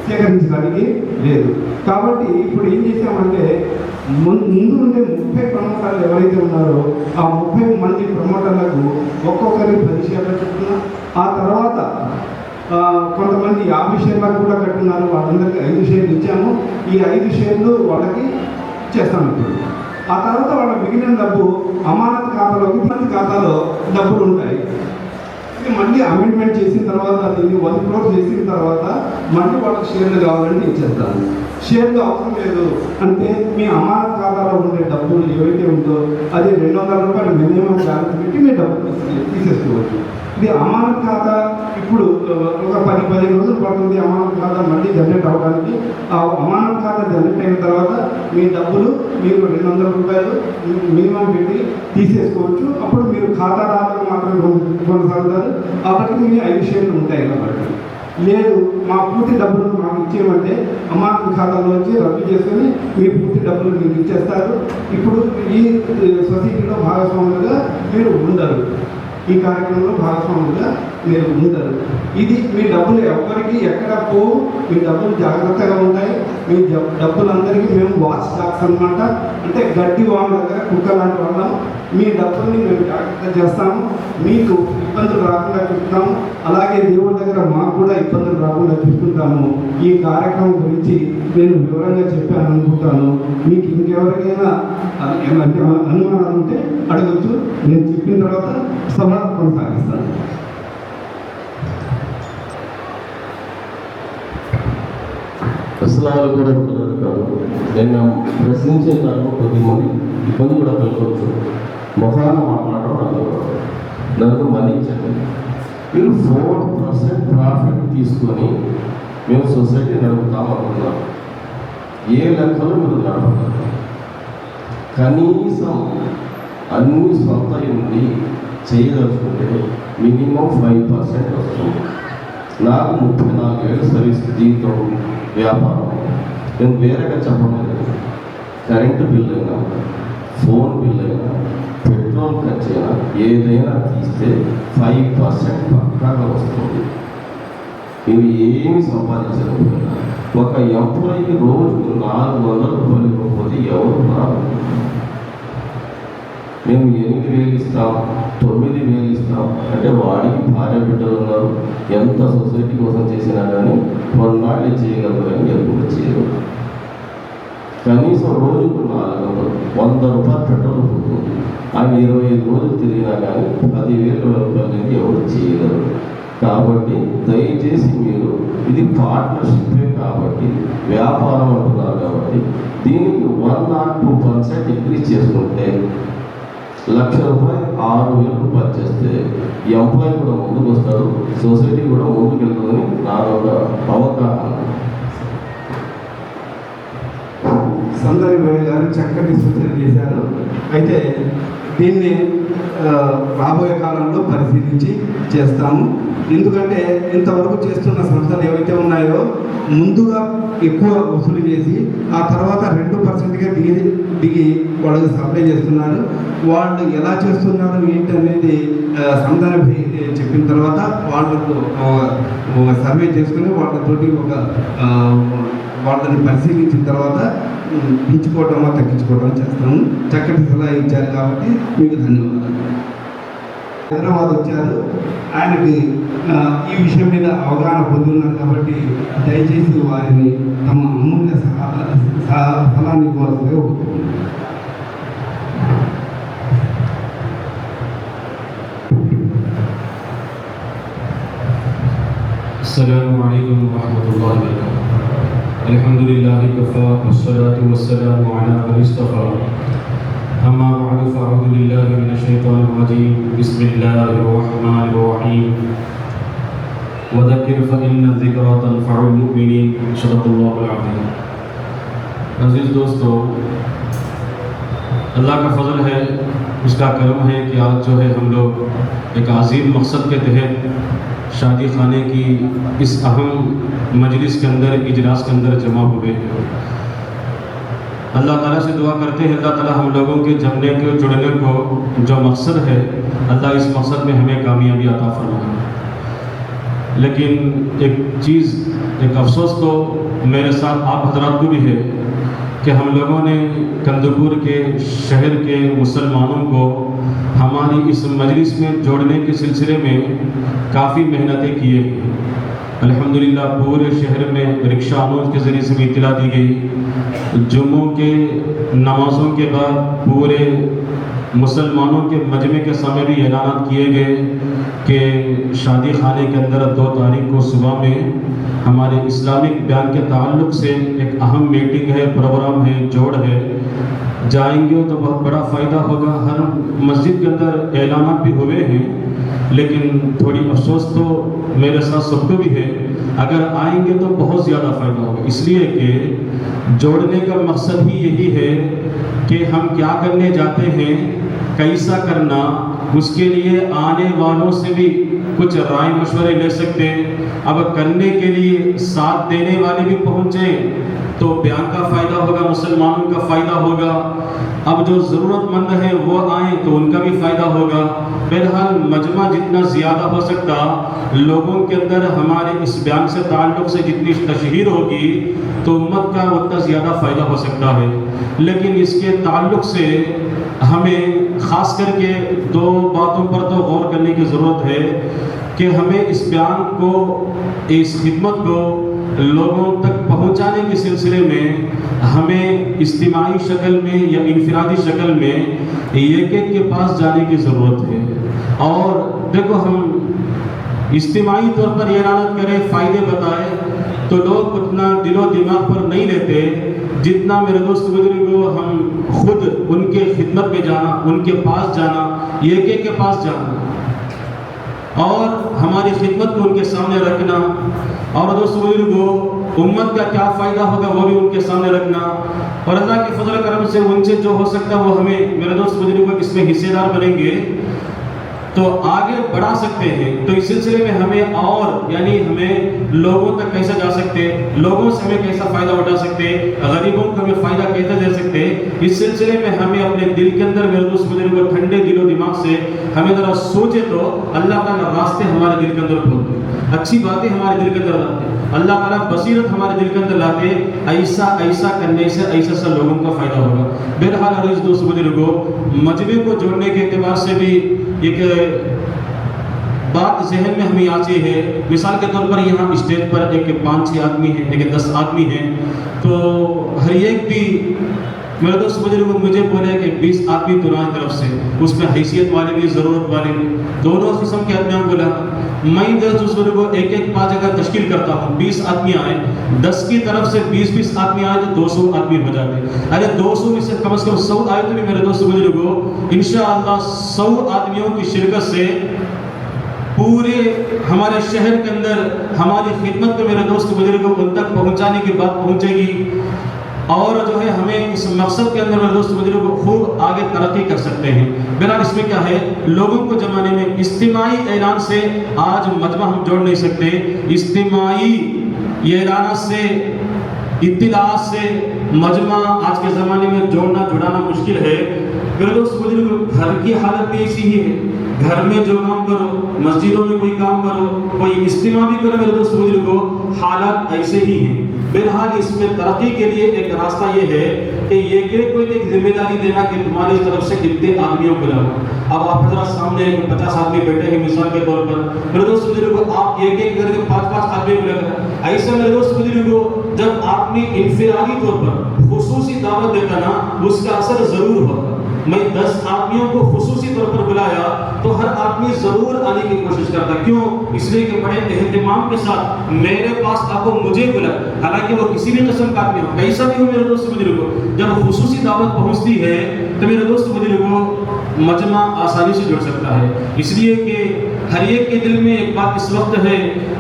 సేకరించడానికి లేదు. కాబట్టి ఇప్పుడు ఏం చేసామంటే ముందు ఉండే 30 ప్రమోటర్లు ఎవరైతే ఉన్నారో ఆ 30 మంది ప్రమోటర్లకు ఒక్కొక్కరికి 10 షేర్లు చొప్పున, ఆ తర్వాత కొంతమంది 50 షేర్లకు కూడా కట్టున్నారు. వాళ్ళందరికీ 5 షేర్లు ఇచ్చాము. ఈ 5 షేర్లు వాళ్ళకి ఇచ్చేస్తాము. ఇప్పుడు ఆ తర్వాత వాళ్ళ మిగిలిన డబ్బు అమానత్ ఖాతాలో డబ్బులు ఉంటాయి. ఇది మళ్ళీ అమెండ్మెంట్ చేసిన తర్వాత దీన్ని 1 crore చేసిన తర్వాత మళ్ళీ వాళ్ళకి షేర్లు కావాలంటే ఇచ్చేస్తాను. షేర్లు అవసరం లేదు అంటే మీ అమానత్ ఖాతాలో ఉండే డబ్బులు ఏవైతే ఉందో అది ₹200 మినిమం బ్యాలెన్స్ పెట్టి మీ డబ్బులు తీసేసుకోవచ్చు. ఇది అమానత్ ఖాతా ఇప్పుడు ఒక 10-15 రోజులు పడుతుంది అమానత్ ఖాతా మళ్ళీ జనరేట్ అవ్వడానికి. ఆ అమానత్ ఖాతా జనరేట్ అయిన తర్వాత మీ డబ్బులు మీరు ₹200 మినిమం పెట్టి తీసేసుకోవచ్చు. అప్పుడు మీరు ఖాతాదారులు మాత్రమే కొనసాగుతారు. అప్పటికి మీ 5 షేర్లు ఉంటాయి. కాబట్టి లేదు మా పూర్తి డబ్బులు మాకు ఇచ్చేయమంటే అమానత్ ఖాతాలోంచి రద్దు చేసుకొని మీ పూర్తి డబ్బులు మీకు ఇచ్చేస్తారు. ఇప్పుడు ఈ సొసైటీలో భాగస్వాములుగా మీరు ఉండరు, ఈ కార్యక్రమంలో భాగస్వాములుగా మీరు ఉండరు. ఇది మీ డబ్బులు ఎవరికి ఎక్కడ పోవు, మీ డబ్బులు జాగ్రత్తగా ఉంటాయి. మీ డబ్బులందరికీ మేము వాచ్ డాగ్స్ అనమాట. అంటే గడ్డి వాళ్ళ దగ్గర కుక్క లాంటి వాళ్ళం. మీ డబ్బుల్ని మేము జాగ్రత్త చేస్తాము, మీకు ఇబ్బందులు రాకుండా చూస్తాము. అలాగే దేవుడి దగ్గర మాకు కూడా ఇబ్బందులు రాకుండా చూసుకుంటాము. ఈ కార్యక్రమం గురించి నేను వివరంగా చెప్పాను అనుకుంటాను. మీకు ఇంకెవరికైనా అనుమానాలు ఉంటే అడగచ్చు. నేను చెప్పిన తర్వాత సభ కొనసాగిస్తాను. ప్రశ్నలు కూడా కుదరదు కాదు. నేను ప్రశ్నించే దాంట్లో కొద్దిమంది ఇబ్బంది కూడా కలగవచ్చు. మొహాన మాట్లాడడం నన్ను మన్నించండి. మీరు 4% ప్రాఫిట్ తీసుకొని మేము సొసైటీ నడుపుతాం అనుకున్నాం. ఏ లెక్కలు మీరు నడపగలరు? కనీసం అన్ని సొంత ఉండి చేయదలుచుకుంటే మినిమం 5% వస్తుంది. నాకు 34 ఏళ్ళ సర్వీస్ దీంతో వ్యాపారం. నేను వేరేగా చెప్పడం లేదు. కరెంటు బిల్ అయినా, ఫోన్ బిల్ అయినా, పెట్రోల్ ఖర్చు అయినా ఏదైనా తీస్తే 5% పక్కాగా వస్తుంది. ఇవి ఏమి సంపాదించకపోయినా ఒక ఎంప్లాయీకి రోజుకు ₹400 ఇవ్వకపోతే ఎవరు రాదు. మేము 8,000 ఇస్తాం, 9,000 ఇస్తాం అంటే వాడికి భార్య బిడ్డలు ఉన్నారు. ఎంత సొసైటీ కోసం చేసినా కానీ కొన్నాళ్ళు చేయగలరు కానీ ఎప్పుడు చేయరు. కనీసం రోజుకు ₹400 పెట్రోల్ పోతుంది. ఆయన 25 రోజులు తిరిగినా కానీ ₹10,000 ఎవరు చేయగలరు. కాబట్టి దయచేసి మీరు ఇది పార్ట్నర్షిప్పే కాబట్టి వ్యాపారం అంటున్నారు కాబట్టి దీనికి 1 or 2% ఇంక్రీజ్ చేసుకుంటే ₹1,00,000 ₹6,000 చేస్తే ఎంప్లాయీ కూడా ముందుకు వస్తారు, సొసైటీ కూడా ముందుకు వెళ్తుందని నా ఒక అవగాహన. సందరి గారు చక్కటి సూచన చేశారు. అయితే దీన్ని రాబోయే కాలంలో పరిశీలించి చేస్తాము. ఎందుకంటే ఇంతవరకు చేస్తున్న సంస్థలు ఏవైతే ఉన్నాయో ముందుగా ఎక్కువ వసూలు చేసి ఆ తర్వాత 2%గా దిగి వాళ్ళకి సప్లై చేస్తున్నారు. వాళ్ళు ఎలా చేస్తున్నారు ఏంటి అనేది సందర్భి చెప్పిన తర్వాత వాళ్ళతో సర్వే చేసుకుని వాళ్ళతోటి వాళ్ళని పరిశీలించిన తర్వాత పెంచుకోవటమో తగ్గించుకోవటం చేస్తాము. చక్కటి సలహా ఇచ్చారు కాబట్టి మీకు ధన్యవాదాలు. హైదరాబాద్ వచ్చారు, ఆయనకి ఈ విషయం మీద అవగాహన పొందున్నారు కాబట్టి దయచేసి వారిని తమ అమూల్య సలహాన్ని కోరుతూ السلام عليكم ورحمة الله وبركاته. الحمد لله كفى والصلاة والسلام على من اصطفى. أما بعد فأعوذ بالله من الشيطان الرجيم. بسم الله الرحمن الرحيم. وذكر فإن الذكرى تنفع المؤمنين. صدق الله العظيم. عزیز دوستو، اللہ کا فضل ہے، اس کا کرم ہے کہ آج جو ہے ہم لوگ ایک عظیم مقصد کے تحت شادی خانے کی اس اہم مجلس کے اندر، اجلاس کے اندر جمع ہوئے ہیں. اللہ تعالیٰ سے دعا کرتے ہیں اللہ تعالیٰ ہم لوگوں کے جمنے کو، جڑنے کو جو مقصد ہے، اللہ اس مقصد میں ہمیں کامیابی عطا فرمائے. لیکن ایک چیز، ایک افسوس تو میرے ساتھ آپ حضرات کو بھی ہے کہ ہم لوگوں نے کندپور کے شہر کے مسلمانوں کو ہماری اس مجلس میں جوڑنے کے سلسلے میں کافی محنتیں کیے ہیں. الحمدللہ پورے شہر میں رکشانوں کے ذریعے سے بھی اطلاع دی گئی. جمعوں کے نمازوں کے بعد پورے مسلمانوں کے مجمع کے سامنے بھی اعلانات کیے گئے کہ شادی خانے کے اندر 2 تاریخ کو صبح میں ہمارے اسلامک بیان کے تعلق سے ایک اہم میٹنگ ہے، پروگرام ہے، جوڑ ہے. جائیں گے تو بہت بڑا فائدہ ہوگا. ہر مسجد کے اندر اعلانات بھی ہوئے ہیں، لیکن تھوڑی افسوس تو میرے ساتھ سب کو بھی ہے، اگر آئیں گے تو بہت زیادہ فائدہ ہوگا. اس لیے کہ جوڑنے کا مقصد ہی یہی ہے کہ ہم کیا کرنے جاتے ہیں، کیسا کرنا، اس کے لیے آنے والوں سے بھی کچھ رائے مشورے لے سکتے ہیں. اب کرنے کے لیے ساتھ دینے والے بھی پہنچے تو بیان کا فائدہ ہوگا، مسلمانوں کا فائدہ ہوگا. اب جو ضرورت مند ہیں وہ آئیں تو ان کا بھی فائدہ ہوگا. بہرحال مجمع جتنا زیادہ ہو سکتا، لوگوں کے اندر ہمارے اس بیان سے تعلق سے جتنی تشہیر ہوگی تو امت کا اتنا زیادہ فائدہ ہو سکتا ہے. لیکن اس کے تعلق سے ہمیں خاص کر کے 2 باتوں پر تو غور کرنے کی ضرورت ہے کہ ہمیں اس بیان کو، اس خدمت کو لوگوں تک پہنچانے کے سلسلے میں ہمیں اجتماعی شکل میں یا انفرادی شکل میں ایک کے پاس جانے کی ضرورت ہے. اور دیکھو، ہم اجتماعی طور پر یہ اعلانات کریں، فائدے بتائیں تو لوگ اتنا دل و دماغ پر نہیں لیتے جتنا میرے دوست بزرگوں ہم خود ان کے خدمت میں جانا، ان کے پاس جانا، ایک کے پاس جانا اور ہماری خدمت کو ان کے سامنے رکھنا، اور دوست بزرگوں امت کا کیا فائدہ ہوگا وہ بھی ان کے سامنے رکھنا. اور اللہ کے فضل و کرم سے ان سے جو ہو سکتا ہے وہ ہمیں میرے دوست بزرگوں اس میں حصے دار بنیں گے تو آگے بڑھا سکتے ہیں. تو اس سلسلے میں ہمیں اور یعنی ہمیں لوگوں تک کیسے جا سکتے، لوگوں سے ہمیں کیسا فائدہ اٹھا سکتے، غریبوں کو ہمیں فائدہ کیسے دے سکتے، اس سلسلے میں ہمیں اپنے دل کے اندر میرے دوست بزرگوں ٹھنڈے دل و دماغ سے ہمیں ذرا سوچے تو اللہ تعالیٰ راستے ہمارے دل کے اندر کھولتے، اچھی باتیں ہمارے دل کے اندر لاتے، اللہ تعالیٰ بصیرت ہمارے دل کے اندر لاتے. ایسا کرنے سے ایسا لوگوں کا فائدہ ہوگا. بہرحال عزیز دوست بزرگوں، مجمع کو جوڑنے کے اعتبار سے بھی ایک بات ذہن میں ہمیں آتی ہے. مثال کے طور پر یہاں اسٹیج پر ایک 5-6 آدمی ہیں، ایک 10 آدمی ہیں، تو ہر ایک بھی میرے دوست بزرگوں مجھے بولے کہ 20 آدمی تمہاری طرف سے، اس میں حیثیت والے بھی، ضرورت والے بھی، دونوں قسم کے آدمیوں کو بولا. میں دوست بزرگوں ایک 5 جگہ تشکیل کرتا ہوں. 20 آدمی آئے، 10 کی طرف سے 20 آدمی آئے تو 200 آدمی ہو جاتے. ارے 200 میں سے کم از کم 100 آئے تو بھی میرے دوست بزرگوں انشاءاللہ 100 آدمیوں کی شرکت سے پورے ہمارے شہر کے اندر ہماری خدمت کو میرے دوست بزرگوں ان تک پہنچانے کی بات پہنچے گی. اور جو ہے ہمیں اس مقصد کے اندر میرے دوست بزرگوں کو خوب آگے ترقی کر سکتے ہیں. بہرحال اس میں کیا ہے، لوگوں کو جمانے میں اجتماعی اعلان سے آج مجمع ہم جوڑ نہیں سکتے. اجتماعی یہ اعلانات سے، اطلاعات سے مجمع آج کے زمانے میں جڑانا مشکل ہے. میرے دوست بزرگوں، گھر کی حالت بھی ایسی ہی ہے. گھر میں جو کام کرو، مسجدوں میں کوئی کام کرو، کوئی اجتماع بھی کرو، میرے دوست بزرگوں حالات ایسے ہی ہیں. بہرحال اس میں ترقی کے لیے ایک راستہ یہ ہے کہ یہ کہ کوئی ایک ذمہ داری دینا کہ تمہاری طرف سے کتنے آدمیوں کو لاؤ. اب آپ حضرات سامنے 50 آدمی بیٹھے ہیں مثال کے طور پر، میرے دوست بزرگوں آپ ایک کر کے 5 آدمی کو لے کر ایسے میرے دوست بزرگوں جب آدمی انفرادی طور پر خصوصی دعوت دیتا نا اس کا اثر ضرور ہوتا. میں 10 آدمیوں کو خصوصی طور پر بلایا تو ہر آدمی ضرور آنے کی کوشش کرتا. کیوں؟ اس لیے کہ بڑے اہتمام کے ساتھ میرے پاس آپ کو مجھے بلایا، حالانکہ وہ کسی بھی قسم کا آدمی ہو، کیسا بھی ہو میرے دوست بزرگوں. جب خصوصی دعوت پہنچتی ہے تو میرے دوست بزرگوں مجمع آسانی سے جڑ سکتا ہے. اس لیے کہ ہر ایک کے دل میں ایک بات اس وقت ہے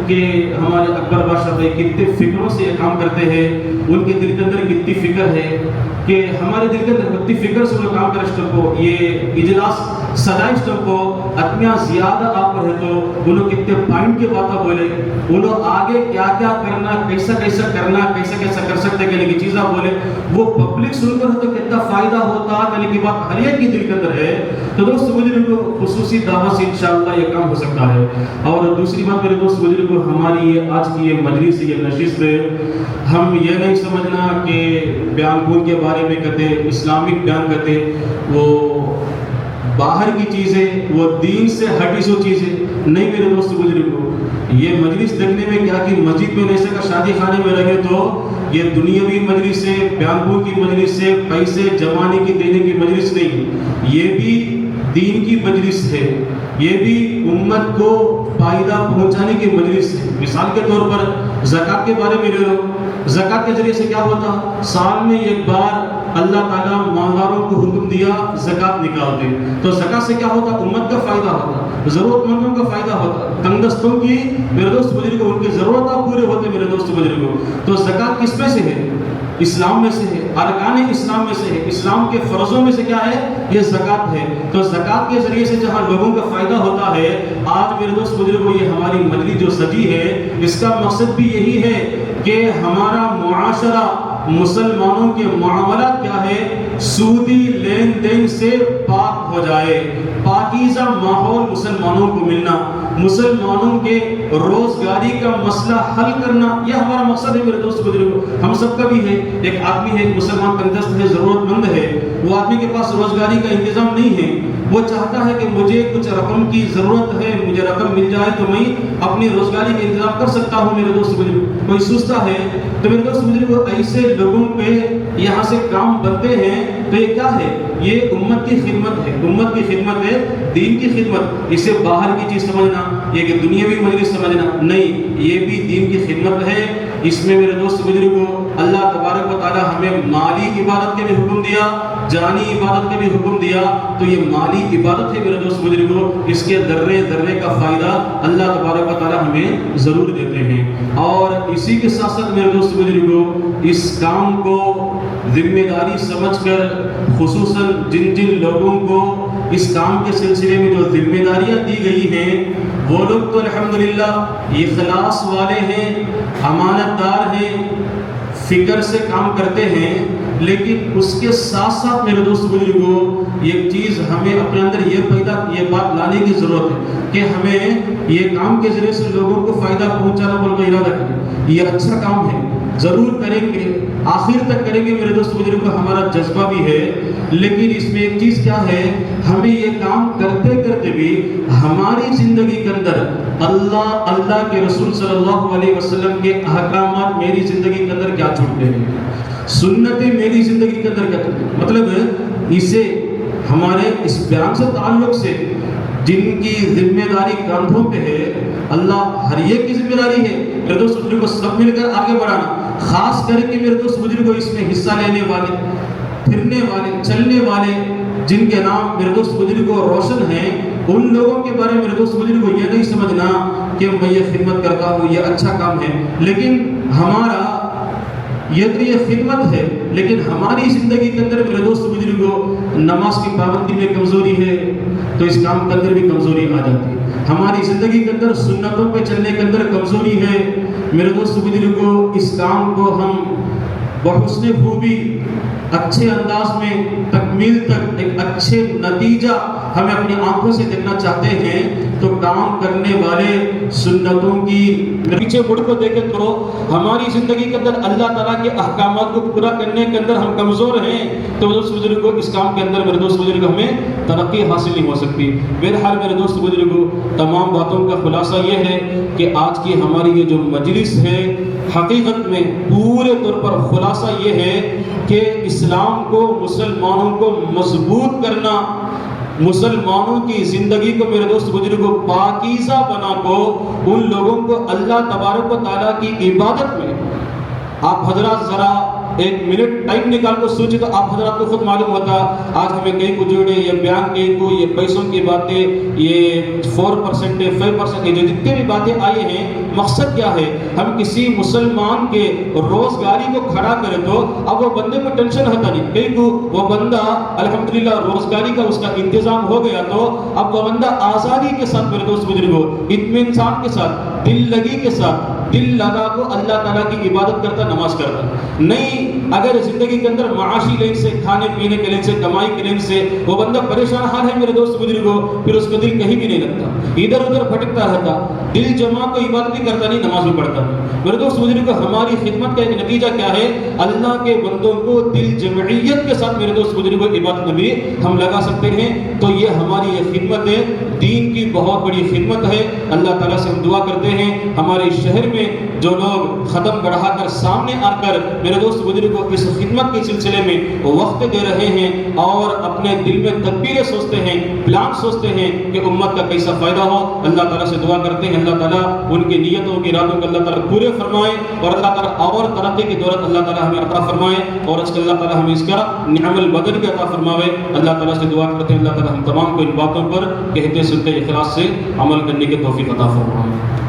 کہ ہمارے اکبر بادشاہ کتنے فکروں سے یہ کام کرتے ہیں، ان کے دل کے اندر کتنی فکر ہے کہ ہمارے دل کے اندر کتنی فکر سے وہ کام کرے. کو یہ اجلاس سدائش کو اتنا زیادہ آپ ہے تو انہوں کتنے پوائنٹ کی باتیں بولے، انہوں آگے کیا کیا کرنا، کیسا کیسا کرنا، کیسا کیسا کر سکتے کہنے کی چیزیں بولے. وہ پبلک سن کر تو کتنا فائدہ ہوتا کہنے کی بات ہر ایک کی دل کے اندر ہے. تو دوست بزرگوں کو خصوصی دعوت سے انشاءاللہ یہ کام ہو سکتا ہے. اور دوسری بات میرے دوست بزرگوں ہماری یہ آج کی یہ مجلس یہ نشست ہے، ہم یہ نہیں سمجھنا کہ بیان پور کے بارے میں کہتے اسلامک بیان کہتے وہ باہر کی چیزیں، وہ دین سے ہٹی سو چیزیں نہیں. میرے دوست بزرگوں یہ مجلس دیکھنے میں کیا کہ مسجد میں نہیں سکا شادی خانے میں رہے تو یہ دنیاوی مجلس سے، بیان پور کی مجلس سے، پیسے جمانے کی دینے کی مجلس نہیں، یہ بھی دین کی مجلس ہے، یہ بھی امت کو فائدہ پہنچانے کی مجلس ہے. مثال کے طور پر زکوٰۃ کے بارے میں لے لو. زکوٰۃ کے ذریعے سے کیا ہوتا، سال میں ایک بار اللہ تعالیٰ مالداروں کو حکم دیا زکوٰۃ نکالتے، تو زکوٰۃ سے کیا ہوتا، امت کا فائدہ ہوتا، ضرورت مندوں کا فائدہ ہوتا، تنگ دستوں کی میرے دوست بزرگوں ان کی ضرورتیں پورے ہوتے میرے دوست بزرگوں. تو زکوٰۃ کس میں سے ہے، اسلام میں سے ہے، ارکان اسلام میں سے ہے، اسلام کے فرضوں میں سے کیا ہے، یہ زکوٰۃ ہے. تو زکوٰۃ کے ذریعے سے جہاں لوگوں کا فائدہ ہوتا ہے، آج میرے دوست بزرگوں یہ ہماری مجلس جو سجی ہے اس کا مقصد بھی یہی ہے کہ ہمارا معاشرہ، مسلمانوں کے معاملات کیا ہے، سودی لین دین سے پاک ہو جائے، پاکیزہ ماحول مسلمانوں کو ملنا، مسلمانوں کے روزگاری کا مسئلہ حل کرنا، یہ ہمارا مقصد ہے میرے دوست بزرگوں. ہم سب کا بھی ہے. ایک آدمی ہے، مسلمان تندرست ہے، ضرورت مند ہے، وہ آدمی کے پاس روزگاری کا انتظام نہیں ہے، وہ چاہتا ہے کہ مجھے کچھ رقم کی ضرورت ہے، مجھے رقم مل جائے تو میں اپنی روزگاری کا انتظام کر سکتا ہوں. میرے دوست بزرگوں کوئی سوچتا ہے تو میرے دوست بزرگوں ایسے لوگوں پہ یہاں سے کام بنتے ہیں تو یہ کیا ہے، یہ امت کی خدمت ہے، امت کی خدمت ہے، دین کی خدمت. اسے باہر کی چیز سمجھنا، یہ کہ دنیاوی مجلس سمجھنا نہیں، یہ بھی دین کی خدمت ہے. اس میں میرے دوست بزرگوں اللہ تبارک و تعالی ہمیں مالی عبادت کے بھی حکم دیا، جانی عبادت کے بھی حکم دیا. تو یہ مالی عبادت ہے میرے دوست بزرگوں، اس کے ذرے ذرے کا فائدہ اللہ تبارک و تعالی ہمیں ضرور دیتے ہیں. اور اسی کے ساتھ ساتھ میرے دوست بزرگوں اس کام کو ذمہ داری سمجھ کر، خصوصاً جن جن لوگوں کو اس کام کے سلسلے میں جو ذمہ داریاں دی گئی ہیں وہ لوگ تو الحمدللہ اخلاص والے ہیں، امانت دار ہیں، فکر سے کام کرتے ہیں. لیکن اس کے ساتھ ساتھ میرے دوست بزرگوں ایک چیز ہمیں اپنے اندر یہ بات لانے کی ضرورت ہے کہ ہمیں یہ کام کے ذریعے سے لوگوں کو فائدہ پہنچانا بول کر ارادہ کریں. یہ اچھا کام ہے، ضرور کریں گے، آخر تک کریں گے میرے دوست بزرگوں، ہمارا جذبہ بھی ہے. لیکن اس میں ایک چیز کیا ہے، ہمیں یہ کام کرتے کرتے بھی ہماری زندگی کے اندر اللہ کے رسول صلی اللہ علیہ وسلم کے احکامات میری زندگی کے اندر کیا چھوٹتے ہیں، سنتیں میری زندگی کے اندر کیا چھوٹتے ہیں. مطلب اسے ہمارے اس بیان سے تعلق سے جن کی ذمہ داری کاندھوں پہ ہے، اللہ ہر ایک کی ذمہ داری ہے میرے دوست بزرگوں کو سب مل کر آگے بڑھانا. خاص کر کے میرے دوست بزرگوں اس میں حصہ لینے والے، پھرنے والے، چلنے والے جن کے نام میرے دوست بزرگوں روشن ہیں، ان لوگوں کے بارے میں میرے دوست بزرگوں یہ نہیں سمجھنا کہ میں یہ خدمت کرتا ہوں، یہ اچھا کام ہے. لیکن ہمارا ये तो ये खिदमत है, लेकिन हमारी ज़िंदगी के अंदर मेरे दोस्त बुजुर्गों नमाज की पाबंदी में कमज़ोरी है तो इस काम के अंदर भी कमज़ोरी आ जाती है। हमारी ज़िंदगी के अंदर सुन्नतों पे चलने के अंदर कमज़ोरी है मेरे दोस्त बुजुर्गों, इस काम को हम बहुस्ने खूबी अच्छे अंदाज में तकमील तक एक अच्छे नतीजा हमें अपनी आंखों से देखना चाहते हैं तो काम करने वाले सुन्नतों की पीछे मुड़ को देखें तो हमारी ज़िंदगी के अंदर अल्लाह ताला के अहकामात को पूरा करने के अंदर हम कमज़ोर हैं तो दोस्त बुजुर्गों इस काम के अंदर मेरे दोस्त बुजुर्ग हमें तरक्की हासिल नहीं हो सकती। बहरहाल मेरे दोस्त बुजुर्गों, तमाम बातों का खुलासा ये है कि आज की हमारी ये जो मजलिस है हकीकत में पूरे तौर पर खुलासा ये है कि इस्लाम को, मुसलमानों को मजबूत करना, मुसलमानों की ज़िंदगी को मेरे दोस्त बुजुर्गों पाकीज़ा बना को उन लोगों को अल्लाह तबारक व तआला की इबादत में आप हजरात ज़रा एक मिनट टाइम निकाल कर सोचे तो आप हजरात को खुद मालूम होता आज हमें कहीं को जोड़े ये बयान कहीं को ये पैसों की बातें ये 4% है 5% है जो जितने भी बातें आई हैं मकसद क्या है। हम किसी मुसलमान के रोजगारी को खड़ा करें तो अब वो बंदे को टेंशन होता नहीं, कहीं को वो बंदा अल्हम्दुलिल्लाह रोजगारी का उसका इंतजाम हो गया तो अब वो बंदा आज़ादी के साथ मेरे दोस्त बुजुर्गों इत्मीनान के साथ दिल लगी के साथ दिल लगा को अल्लाह ताला की इबादत करता, नमाज करता। नहीं अगर जिंदगी के अंदर माशी लेन से, खाने पीने के लेन से, कमाई के लेन से वो बंदा परेशान हाल है मेरे दोस्त बुजुर्गों, फिर उसका दिल कहीं भी नहीं लगता, इधर उधर भटकता रहता, दिल जमा को इबादत भी करता नहीं, नमाज भी पढ़ता नहीं। मेरे दोस्त बुजुर्गों, हमारी खिदमत का एक नतीजा क्या है, अल्लाह के बंदों को दिल जमइयत के साथ मेरे दोस्त बुजुर्गों इबादत में भी हम लगा सकते हैं। तो ये हमारी ये खिदमत है, दीन की बहुत बड़ी खिदमत है। अल्लाह ताला से हम दुआ करते हैं हमारे शहर में जो लोग ख़दम बढ़ाकर सामने आकर मेरे दोस्त बुजुर्गों इस खिदमत के सिलसिले में वक्त दे रहे हैं और अपने दिल में तदबीरें सोचते हैं, प्लान सोचते हैं कि उम्मत का कैसा फ़ायदा हो, अल्लाह ताला से दुआ करते हैं अल्लाह ताला उनकी नीयतों की इरादों को अल्लाह ताला पूरे फरमाए और अल्लाह ताला और तरक्की की दौलत अल्लाह ताला हमें अता फरमाए और इसके अल्लाह ताला हमें इसका निअमल बदल भी अता फरमाए। अल्लाह ताला से दुआ करते हैं अल्लाह ताला हम तमाम को इन बातों पर कहते सुनते इखलास से अमल करने की तौफीक अता फरमाए।